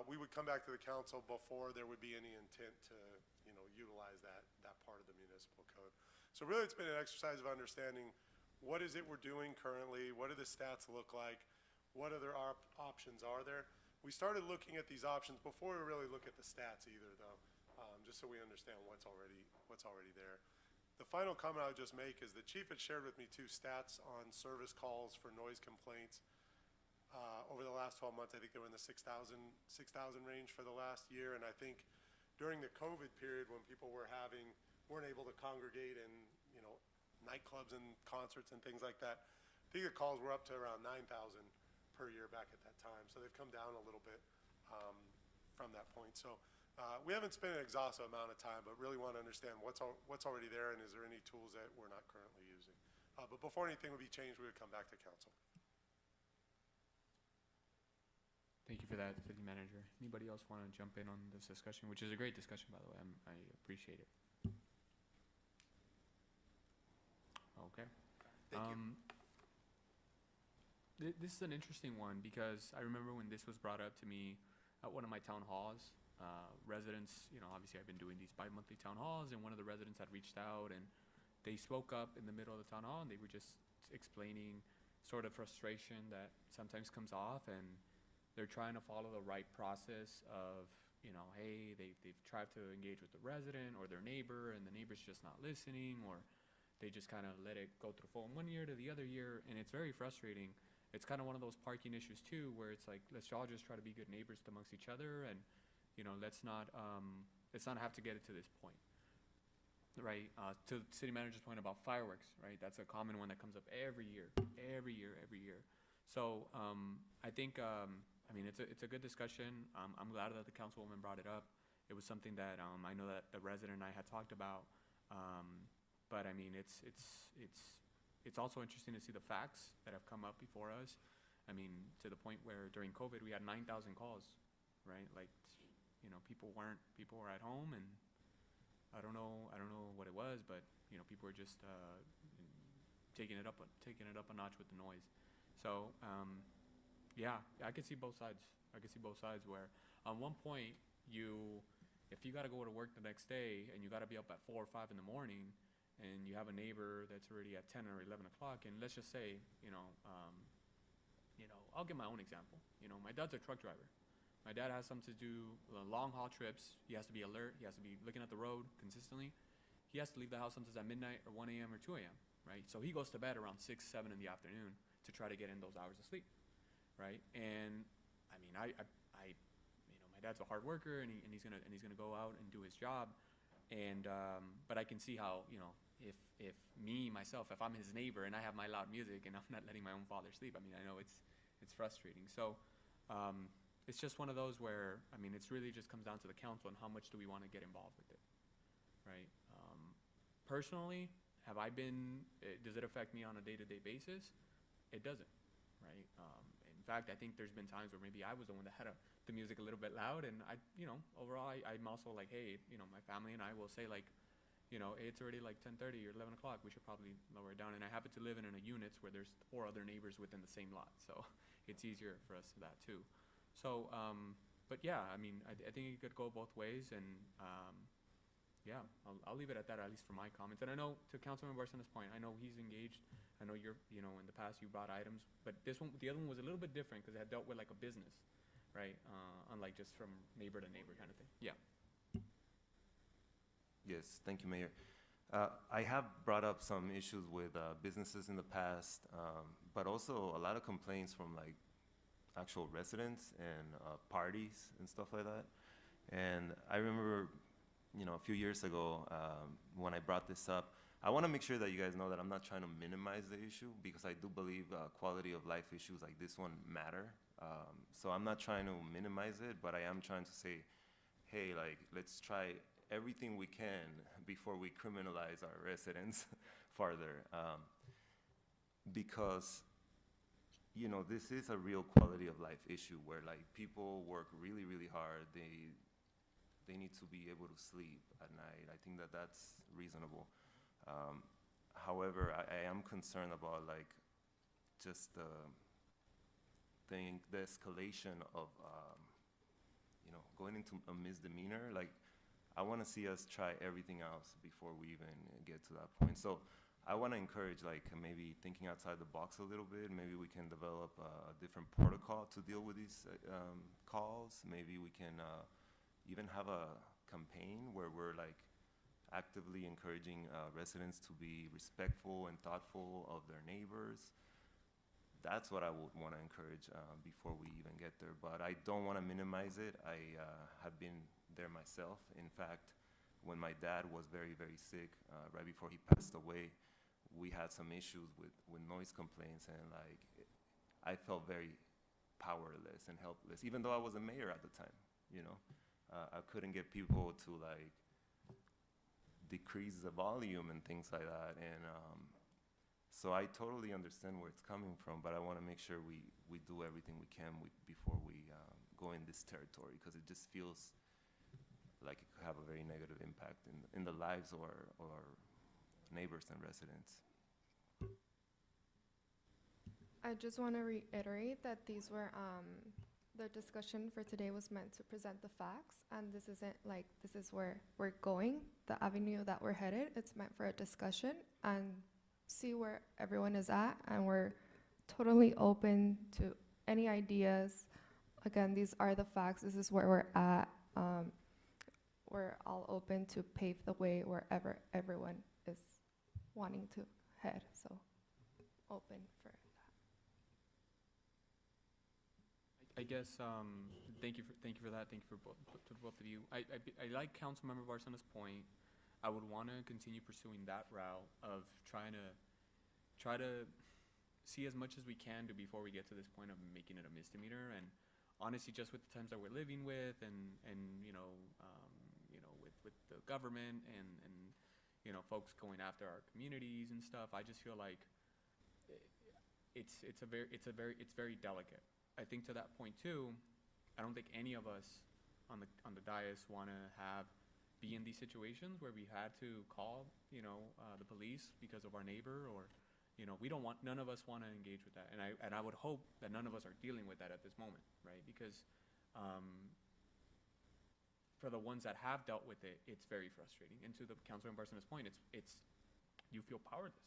we would come back to the council before there would be any intent to, utilize that part of the municipal code. So really, it's been an exercise of understanding what is it we're doing currently, what do the stats look like, what other options are there. We started looking at these options before we really look at the stats either, though, just so we understand what's already there. The final comment I would just make is the chief had shared with me 2 stats on service calls for noise complaints. Over the last 12 months, I think they were in the 6,000 range for the last year, and I think during the COVID period when people weren't able to congregate in, nightclubs and concerts and things like that, I think the calls were up to around 9,000 per year back at that time. So they've come down a little bit from that point. So we haven't spent an exhaustive amount of time, but really want to understand what's already there and is there any tools that we're not currently using. But before anything would be changed, we would come back to council. Thank you for that, City Manager. Anybody else want to jump in on this discussion, which is a great discussion, by the way. I appreciate it. Okay. Thank you. This is an interesting one because I remember when this was brought up to me at one of my town halls. Residents, obviously I've been doing these bi-monthly town halls, and one of the residents had reached out and they spoke up in the middle of the town hall and they were just explaining sort of frustration that sometimes comes off, and they're trying to follow the right process of, hey, they've tried to engage with the resident or their neighbor and the neighbor's just not listening, or they just kind of let it go through from one year to the other year, and it's very frustrating. It's kind of one of those parking issues too, where it's like, let's all just try to be good neighbors amongst each other, and let's not have to get it to this point, right? To the city manager's point about fireworks, right? That's a common one that comes up every year. So I think, it's a good discussion. I'm glad that the councilwoman brought it up. It was something that I know that the resident and I had talked about. But it's also interesting to see the facts that have come up before us. To the point where during COVID we had 9,000 calls, right? Like, people were at home, and I don't know what it was, but people were just taking it up a notch with the noise. So yeah, I could see both sides. Where on one point if you got to go to work the next day and you got to be up at 4 or 5 in the morning, and you have a neighbor that's already at 10 or 11 o'clock, and let's just say, I'll give my own example. My dad's a truck driver. My dad has something to do long haul trips. He has to be alert. He has to be looking at the road consistently. He has to leave the house sometimes at midnight or 1 a.m. or 2 a.m., right? So he goes to bed around 6, 7 in the afternoon to try to get in those hours of sleep, right? And my dad's a hard worker, and he's gonna go out and do his job. And but I can see how, if myself, if I'm his neighbor and I have my loud music and I'm not letting my own father sleep, I know it's frustrating. So it's just one of those where, it's really just comes down to the council and how much do we want to get involved with it, right? Personally, does it affect me on a day-to-day basis? It doesn't, right? In fact, I think there's been times where maybe I was the one that had the music a little bit loud, and overall, I'm also like, hey, my family and I will say like, it's already like 10:30 or 11 o'clock, we should probably lower it down. And I happen to live in a unit where there's 4 other neighbors within the same lot, so it's easier for us that too. So, but yeah, I think it could go both ways, and yeah, I'll leave it at that, at least for my comments. And I know, to Councilman Barcena's point, I know he's engaged. I know you're, in the past you brought items, but the other one was a little bit different because it had dealt with like a business, right? Unlike just from neighbor to neighbor kind of thing. Yeah. Yes, thank you, Mayor. I have brought up some issues with businesses in the past, but also a lot of complaints from like actual residents and parties and stuff like that. And I remember, a few years ago when I brought this up, I want to make sure that you guys know that I'm not trying to minimize the issue, because I do believe quality of life issues like this one matter. So I'm not trying to minimize it, but I am trying to say, hey, like, let's try everything we can before we criminalize our residents farther. Because, this is a real quality of life issue where like people work really, really hard. They need to be able to sleep at night. I think that that's reasonable. However, I am concerned about like just the escalation of going into a misdemeanor. Like, I want to see us try everything else before we even get to that point. So I want to encourage like maybe thinking outside the box a little bit. Maybe we can develop a different protocol to deal with these calls. Maybe we can even have a campaign where we're like actively encouraging residents to be respectful and thoughtful of their neighbors. That's what I would want to encourage before we even get there. But I don't want to minimize it. I have been there myself. In fact, when my dad was very, very sick, right before he passed away, we had some issues with noise complaints, and like I felt very powerless and helpless, even though I was a mayor at the time. I couldn't get people to like decrease the volume and things like that, and so I totally understand where it's coming from, but I want to make sure we do everything we can before we go in this territory, because it just feels like it could have a very negative impact in the lives of our neighbors and residents. I just want to reiterate that these were, the discussion for today was meant to present the facts, and this isn't like, this is where we're going, the avenue that we're headed. It's meant for a discussion and see where everyone is at, and we're totally open to any ideas. Again, these are the facts. This is where we're at. We're all open to pave the way wherever everyone is wanting to head. So open for that. I guess thank you for that. Thank you for both of you. I like Councilmember Barcena's point. I would want to continue pursuing that route of try to see as much as we can do before we get to this point of making it a misdemeanor. And honestly, just with the times that we're living with, and with the government and folks going after our communities and stuff, I just feel like it's very delicate. I think to that point too, I don't think any of us on the dais want to be in these situations where we had to call the police because of our neighbor, or none of us want to engage with that, and I would hope that none of us are dealing with that at this moment, right? Because for the ones that have dealt with it, it's very frustrating. And to the Councilman Barcena's point, it's you feel powerless,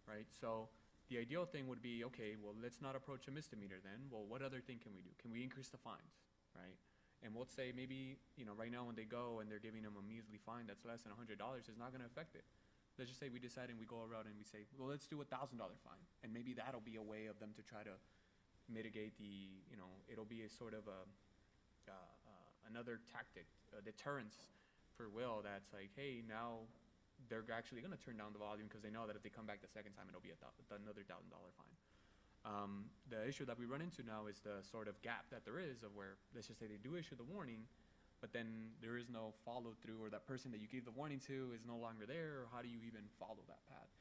right? So the ideal thing would be, okay, well, let's not approach a misdemeanor then. Well, what other thing can we do? Can we increase the fines, right? And we'll say maybe, right now when they go and they're giving them a measly fine that's less than $100, it's not going to affect it. Let's just say we decide and we go around and we say, well, let's do $1,000 fine. And maybe that'll be a way of them to try to mitigate it'll be a sort of another tactic, a deterrence for Will, that's like, hey, now they're actually going to turn down the volume because they know that if they come back the second time, it'll be another $1,000 fine. The issue that we run into now is the sort of gap that there is of where, let's just say they do issue the warning, but then there is no follow through, or that person that you gave the warning to is no longer there, or how do you even follow that path?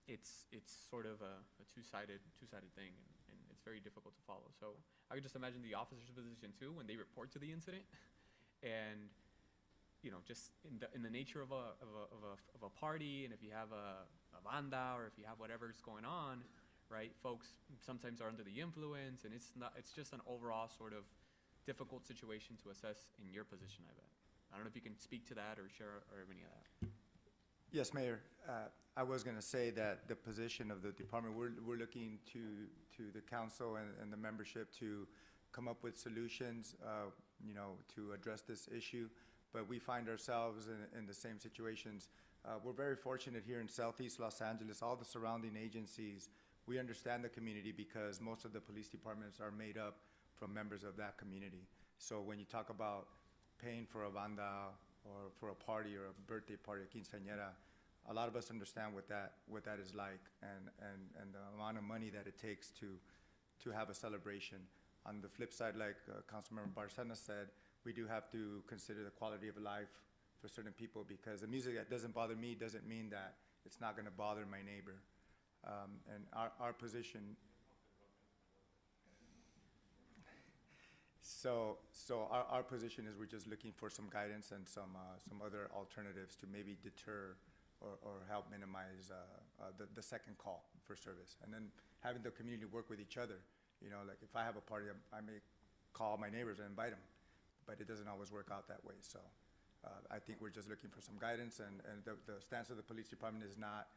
It's sort of a two-sided thing, and it's very difficult to follow. So I could just imagine the officer's position too when they report to the incident, and just in the nature of a party, and if you have a banda, or if you have whatever's going on, right? Folks sometimes are under the influence, and it's just an overall sort of difficult situation to assess in your position, I bet. I don't know if you can speak to that or share or any of that. Yes, Mayor. I was going to say that the position of the department, we're looking to the council and the membership to come up with solutions, to address this issue. But we find ourselves in the same situations. We're very fortunate here in Southeast Los Angeles, all the surrounding agencies. We understand the community because most of the police departments are made up from members of that community. So when you talk about paying for a banda or for a party or a birthday party, a quinceañera, a lot of us understand what that is like, and the amount of money that it takes to have a celebration. On the flip side, like Councilmember Barcena said, we do have to consider the quality of life for certain people, because the music that doesn't bother me doesn't mean that it's not going to bother my neighbor. And our position. So our position is we're just looking for some guidance and some other alternatives to maybe deter or help minimize the second call for service. And then having the community work with each other. You know, like if I have a party, I may call my neighbors and invite them, but it doesn't always work out that way. So I think we're just looking for some guidance, and the stance of the police department is not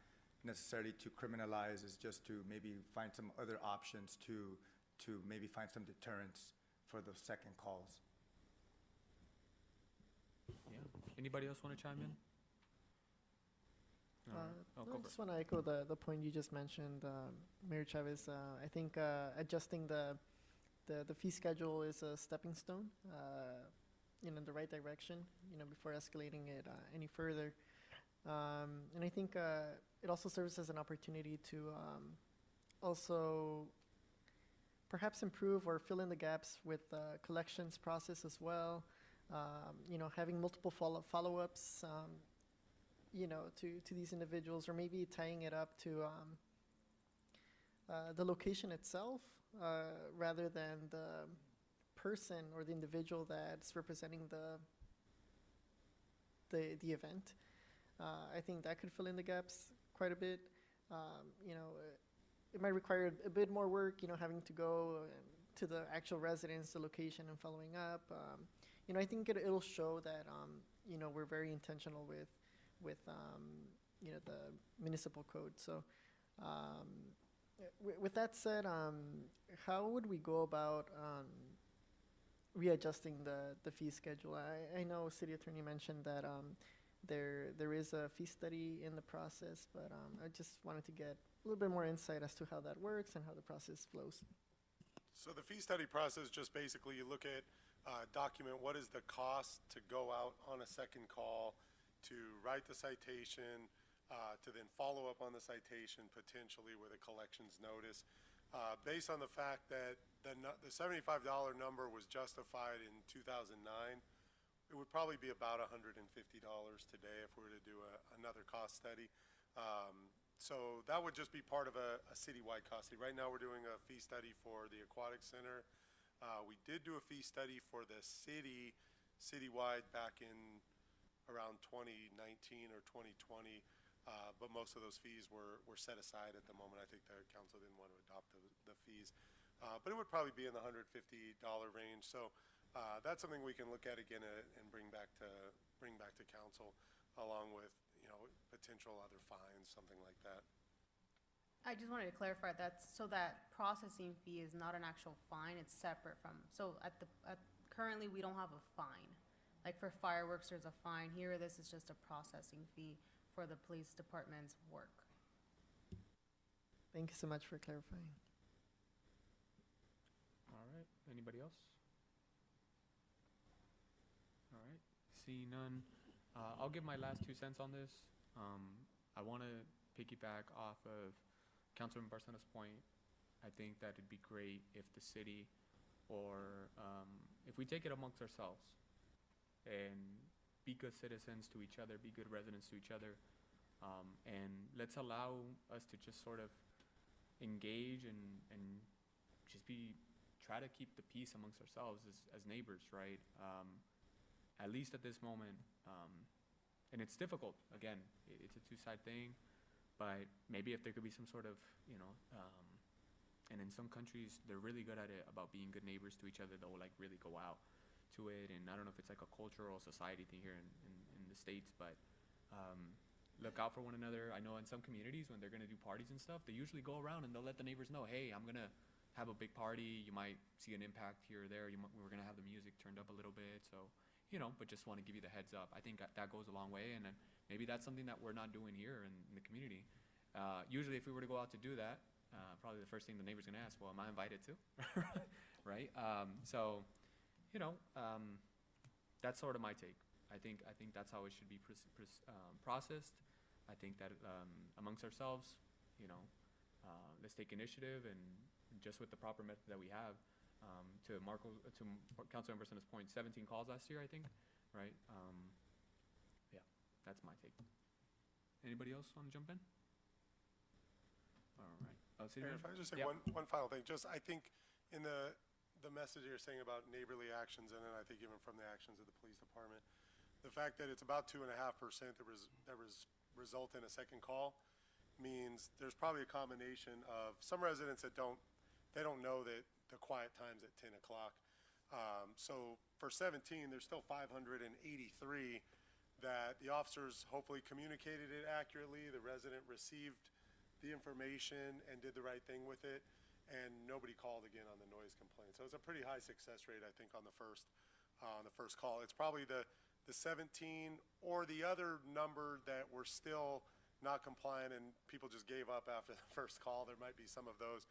necessarily to criminalize, it's just to maybe find some other options to maybe find some deterrence for those second calls. Yeah. Anybody else want to chime in? All right. Oh, go I for just it. want to echo the point you just mentioned, Mayor Chavez. I think adjusting the fee schedule is a stepping stone, in the right direction, before escalating it any further. And I think it also serves as an opportunity to also perhaps improve or fill in the gaps with the collections process as well. Having multiple follow-ups, to these individuals, or maybe tying it up to the location itself, rather than the person or the individual that's representing the event. I think that could fill in the gaps quite a bit. It might require a bit more work, having to go to the actual residence, the location, and following up. I think it'll show that, we're very intentional with the municipal code. So with that said, how would we go about readjusting the fee schedule? I know City Attorney mentioned that there is a fee study in the process, but I just wanted to get a little bit more insight as to how that works and how the process flows. So the fee study process, just basically you look at, document what is the cost to go out on a second call, to write the citation, to then follow up on the citation potentially with a collections notice. Based on the fact that the $75 number was justified in 2009, it would probably be about $150 today if we were to do another cost study. So that would just be part of a citywide cost study. Right now we're doing a fee study for the Aquatic Center. We did do a fee study for the citywide back in around 2019 or 2020, but most of those fees were set aside at the moment. I think the council didn't want to adopt the fees, but it would probably be in the $150 range. So that's something we can look at again and bring back to council, along with potential other fines, something like that. I just wanted to clarify that, so that processing fee is not an actual fine, it's separate from, so currently we don't have a fine. Like for fireworks, there's a fine. Here, this is just a processing fee for the police department's work. Thank you so much for clarifying. All right. Anybody else? All right. Seeing none, I'll give my last 2 cents on this. I want to piggyback off of Councilman Barcena's point. I think that it'd be great if the city, or if we take it amongst ourselves and be good citizens to each other, be good residents to each other, and let's allow us to just sort of engage and just try to keep the peace amongst ourselves as neighbors, right? At least at this moment, and it's difficult. Again, it's a two-side thing, but maybe if there could be some sort of, and in some countries, they're really good at it about being good neighbors to each other. They'll like really go out to it, and I don't know if it's like a cultural society thing here in the States, but look out for one another. I know in some communities when they're going to do parties and stuff, they usually go around and they'll let the neighbors know, hey, I'm going to have a big party. You might see an impact here or there. We're going to have the music turned up a little bit, so but just want to give you the heads up. I think that goes a long way, and then maybe that's something that we're not doing here in the community. Usually if we were to go out to do that, probably the first thing the neighbor's going to ask, well, am I invited too? Right? So, that's sort of my take. I think that's how it should be processed. I think that amongst ourselves, let's take initiative, and just with the proper method that we have, to Councilmember Barcena's point, 17 calls last year, I think, right? Yeah, that's my take. Anybody else want to jump in? All right. Mayor, if I just say Yeah. one final thing, I think in the message you're saying about neighborly actions, and then I think even from the actions of the police department, the fact that it's about 2.5% that was result in a second call means there's probably a combination of some residents that don't know that the quiet time's at 10 o'clock. So for 17, there's still 583 that the officers hopefully communicated it accurately, the resident received the information and did the right thing with it, and nobody called again on the noise complaint. So it's a pretty high success rate, I think, on the first call. It's probably the 17 or the other number that were still not compliant and people just gave up after the first call. There might be some of those,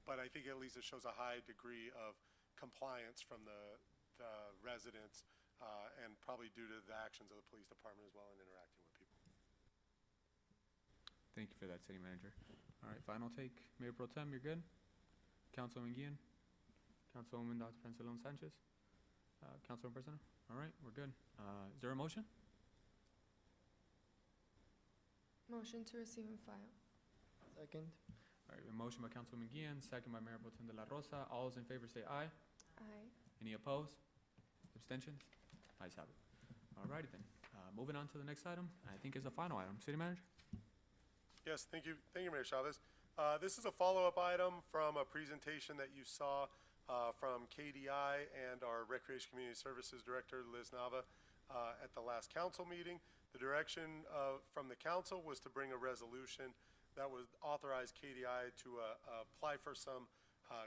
but I think at least it shows a high degree of compliance from the residents, and probably due to the actions of the police department as well in interacting with people. Thank you for that, City Manager. All right, final take. Mayor Pro Tem, you're good? Councilwoman Guillen? Councilwoman Dr. Francelon Sanchez? Councilwoman President? All right, we're good. Is there a motion? Motion to receive and file. Second. All right, a motion by Councilwoman Guillen, second by Mayor Pro Tem de la Rosa. All those in favor say aye. Aye. Any opposed? Abstentions? Ayes have it. All righty then. Moving on to the next item, I think is the final item. City Manager? Yes, thank you, Mayor Chavez. This is a follow-up item from a presentation that you saw from KDI and our Recreation Community Services Director, Liz Nava, at the last council meeting. The direction from the council was to bring a resolution that would authorize KDI to apply for some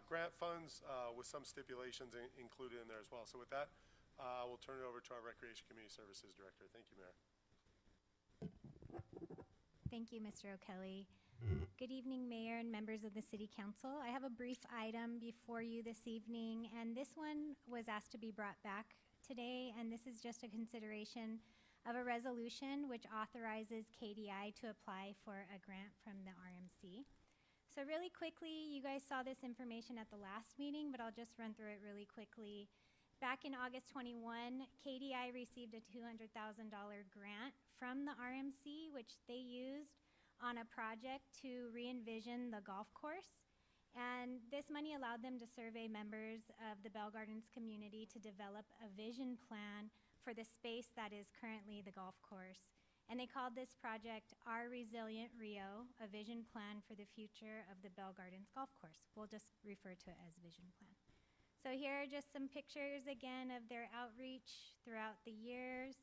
grant funds with some stipulations included in there as well. So with that, I will turn it over to our Recreation Community Services Director. Thank you, Mayor. Thank you, Mr. O'Kelly. Good evening, Mayor and members of the City Council. I have a brief item before you this evening, and this one was asked to be brought back today, and this is just a consideration of a resolution which authorizes KDI to apply for a grant from the RMC. So really quickly, you guys saw this information at the last meeting, but I'll just run through it really quickly. Back in August 21, KDI received a $200,000 grant from the RMC, which they used on a project to re-envision the golf course. And this money allowed them to survey members of the Bell Gardens community to develop a vision plan for the space that is currently the golf course. And they called this project Our Resilient Rio, a vision plan for the future of the Bell Gardens golf course. We'll just refer to it as vision plan. So here are just some pictures again of their outreach throughout the years.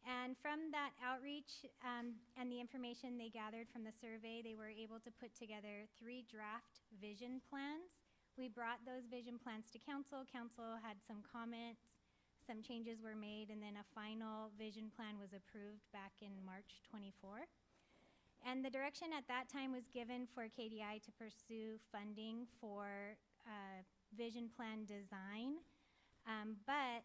And from that outreach and the information they gathered from the survey, they were able to put together 3 draft vision plans. We brought those vision plans to council. Council had some comments, some changes were made, and then a final vision plan was approved back in March 24. And the direction at that time was given for KDI to pursue funding for vision plan design, but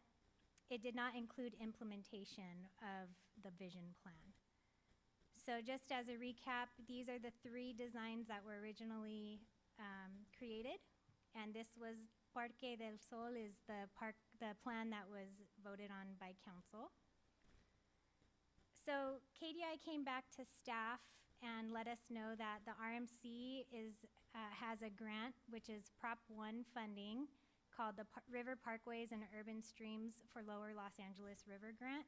it did not include implementation of the vision plan. So just as a recap, these are the 3 designs that were originally created, and this was Parque del Sol is the plan that was voted on by council. So KDI came back to staff and let us know that the RMC has a grant, which is Prop 1 funding, called the River Parkways and Urban Streams for Lower Los Angeles River Grant.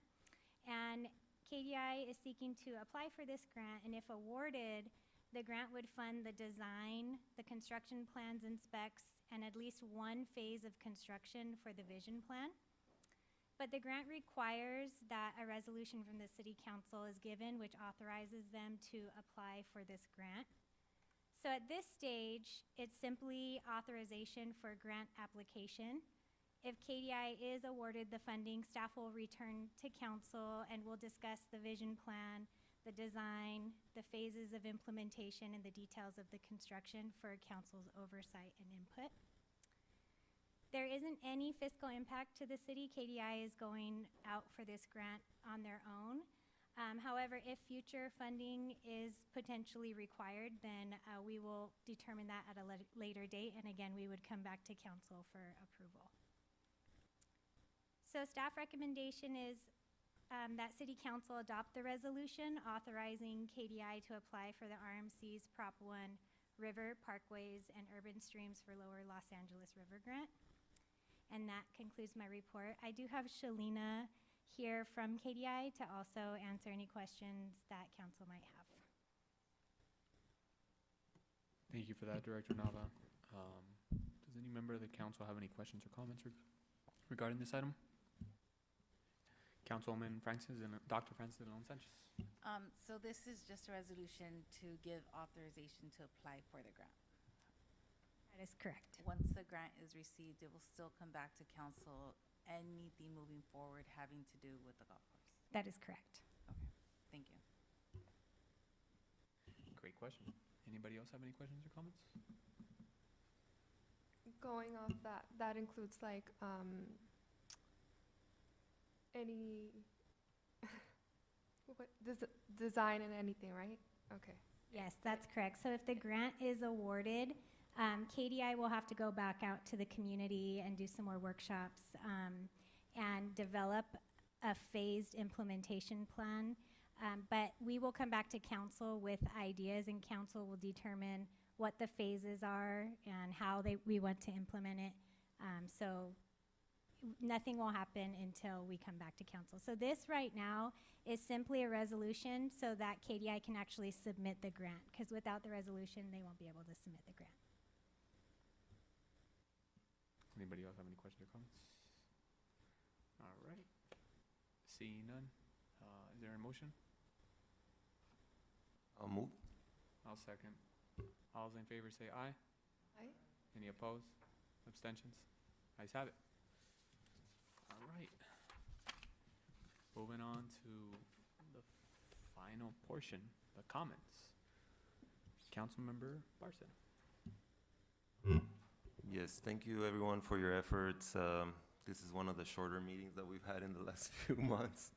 And KDI is seeking to apply for this grant, and if awarded, the grant would fund the design, the construction plans and specs, and at least 1 phase of construction for the vision plan. But the grant requires that a resolution from the City Council is given which authorizes them to apply for this grant. So at this stage, it's simply authorization for grant application. If KDI is awarded the funding, staff will return to council and will discuss the vision plan, the design, the phases of implementation, and the details of the construction for council's oversight and input. There isn't any fiscal impact to the city. KDI is going out for this grant on their own. However, if future funding is potentially required, then we will determine that at a later date, and again, we would come back to council for approval. So staff recommendation is that City Council adopt the resolution authorizing KDI to apply for the RMC's Prop 1 River, Parkways, and Urban Streams for Lower Los Angeles River Grant. And that concludes my report. I do have Shalina here from KDI to also answer any questions that council might have. Thank you for that, Director Nava. Does any member of the council have any questions or comments regarding this item? Councilwoman Francis and Dr. Francis de Leon Sanchez. So this is just a resolution to give authorization to apply for the grant. That is correct. Once the grant is received, it will still come back to council, anything moving forward having to do with the golf course. That is correct. Okay, thank you. Great question. Anybody else have any questions or comments? Going off that includes like any what design and anything, right? Okay. Yes, that's correct. So if the grant is awarded, KDI will have to go back out to the community and do some more workshops and develop a phased implementation plan. But we will come back to council with ideas, and council will determine what the phases are and how we want to implement it. So nothing will happen until we come back to council. So this right now is simply a resolution so that KDI can actually submit the grant, because without the resolution, they won't be able to submit the grant. Anybody else have any questions or comments? All right. Seeing none, is there a motion? I'll move. I'll second. All those in favor say aye. Aye. Any opposed? Abstentions? Ayes have it. All right. Moving on to the final portion, the comments. Councilmember Barson. Yes, thank you everyone for your efforts. This is one of the shorter meetings that we've had in the last few months.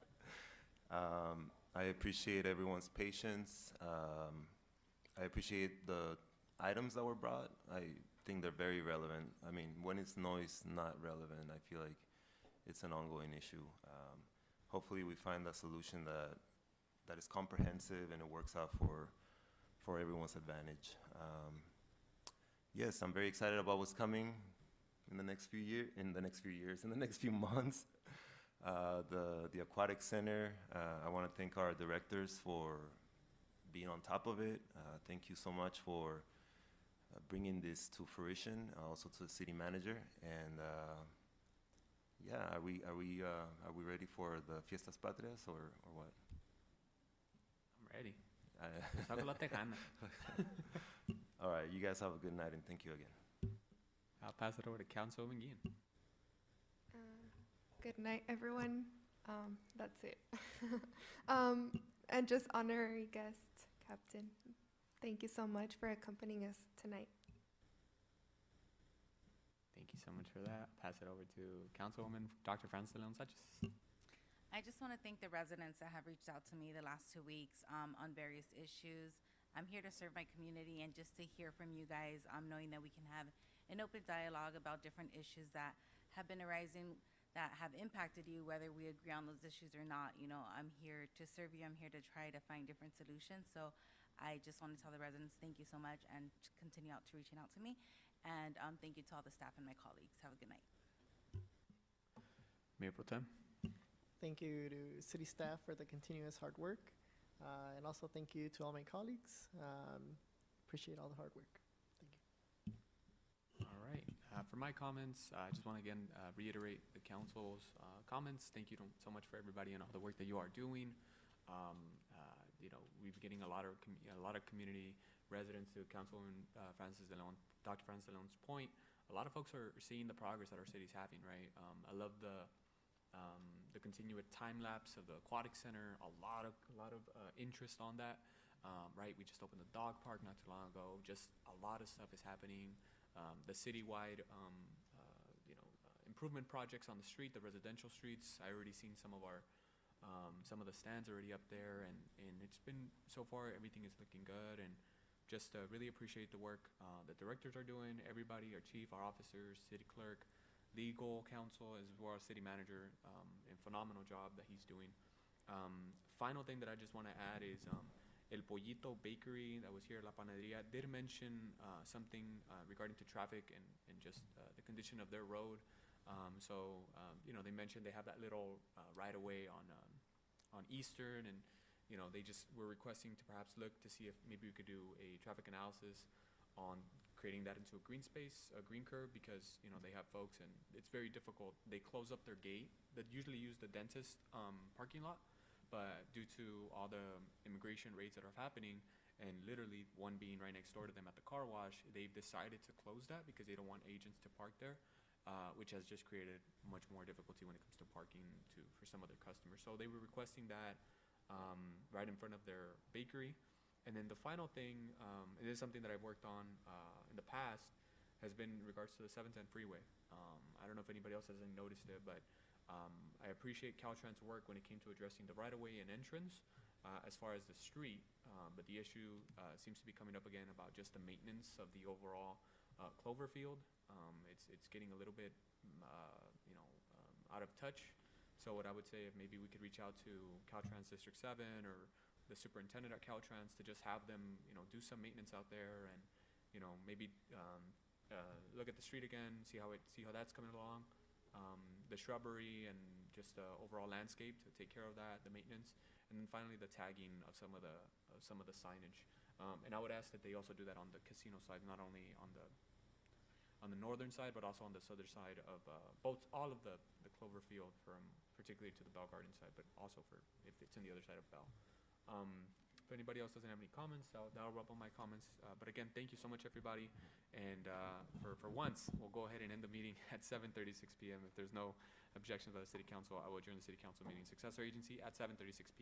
I appreciate everyone's patience. I appreciate the items that were brought. I think they're very relevant. I mean, when is noise not relevant? I feel like it's an ongoing issue. Hopefully we find a solution that is comprehensive and it works out for everyone's advantage. Yes, I'm very excited about what's coming in the next few years, in the next few months. The Aquatic Center, I want to thank our directors for being on top of it. Thank you so much for bringing this to fruition, also to the city manager. And yeah, are we ready for the Fiestas Patrias or what? I'm ready. Saco la tejana. All right, you guys have a good night and thank you again. I'll pass it over to Councilwoman Guillen. Good night, everyone. That's it. And just honorary guest, Captain. Thank you so much for accompanying us tonight. Thank you so much for that. Pass it over to Councilwoman Dr. Francis de Leon Sanchez. I just want to thank the residents that have reached out to me the last 2 weeks on various issues. I'm here to serve my community and just to hear from you guys, knowing that we can have an open dialogue about different issues that have been arising that have impacted you, whether we agree on those issues or not. You know, I'm here to serve you. I'm here to try to find different solutions. So I just want to tell the residents thank you so much and continue reaching out to me. And thank you to all the staff and my colleagues. Have a good night. Mayor Pro Tem. Thank you to city staff for the continuous hard work. And also thank you to all my colleagues. Appreciate all the hard work. Thank you. All right. For my comments, I just want to again reiterate the council's comments. Thank you so much for everybody and all the work that you are doing. You know, we've been getting a lot of community residents to Councilwoman Dr. Francis de Leon's point. A lot of folks are seeing the progress that our city's having, right? I love the continued time lapse of the aquatic center. A lot of interest on that, right? We just opened the dog park not too long ago. Just a lot of stuff is happening. The citywide, improvement projects on the street, the residential streets. I already seen some of the stands already up there, and it's been so far everything is looking good. And just really appreciate the work the directors are doing. Everybody, our chief, our officers, city clerk, legal counsel, as well as city manager, and phenomenal job that he's doing. Final thing that I just want to add is El Pollito Bakery that was here at La Panaderia did mention something regarding to traffic and just the condition of their road. They mentioned they have that little right away on Eastern, and they just were requesting to perhaps look to see if maybe we could do a traffic analysis on creating that into a green space, a green curve, because they have folks and it's very difficult. They close up their gate that usually use the dentist parking lot, but due to all the immigration raids that are happening, and literally one being right next door to them at the car wash, they've decided to close that because they don't want agents to park there, which has just created much more difficulty when it comes to parking for some of their customers. So they were requesting that right in front of their bakery. And then the final thing, it is something that I've worked on in the past, has been in regards to the 710 freeway. I don't know if anybody else hasn't noticed it, but I appreciate Caltrans' work when it came to addressing the right-of-way and entrance as far as the street, but the issue seems to be coming up again about just the maintenance of the overall Cloverfield. It's getting a little bit, out of touch. So what I would say, if maybe we could reach out to Caltrans District 7 or the superintendent at Caltrans to just have them, do some maintenance out there, and maybe look at the street again, see how that's coming along, the shrubbery and just the overall landscape, to take care of that, the maintenance, and then finally the tagging of some of the signage. And I would ask that they also do that on the casino side, not only on the northern side, but also on the southern side of all of the Cloverfield, from particularly to the Bell Garden side, but also for if it's in the other side of Bell. If anybody else doesn't have any comments, that'll wrap up my comments. But again, thank you so much, everybody. And for once, we'll go ahead and end the meeting at 7:36 p.m. If there's no objections by the City Council, I will adjourn the City Council meeting. Successor agency at 7:36 p.m.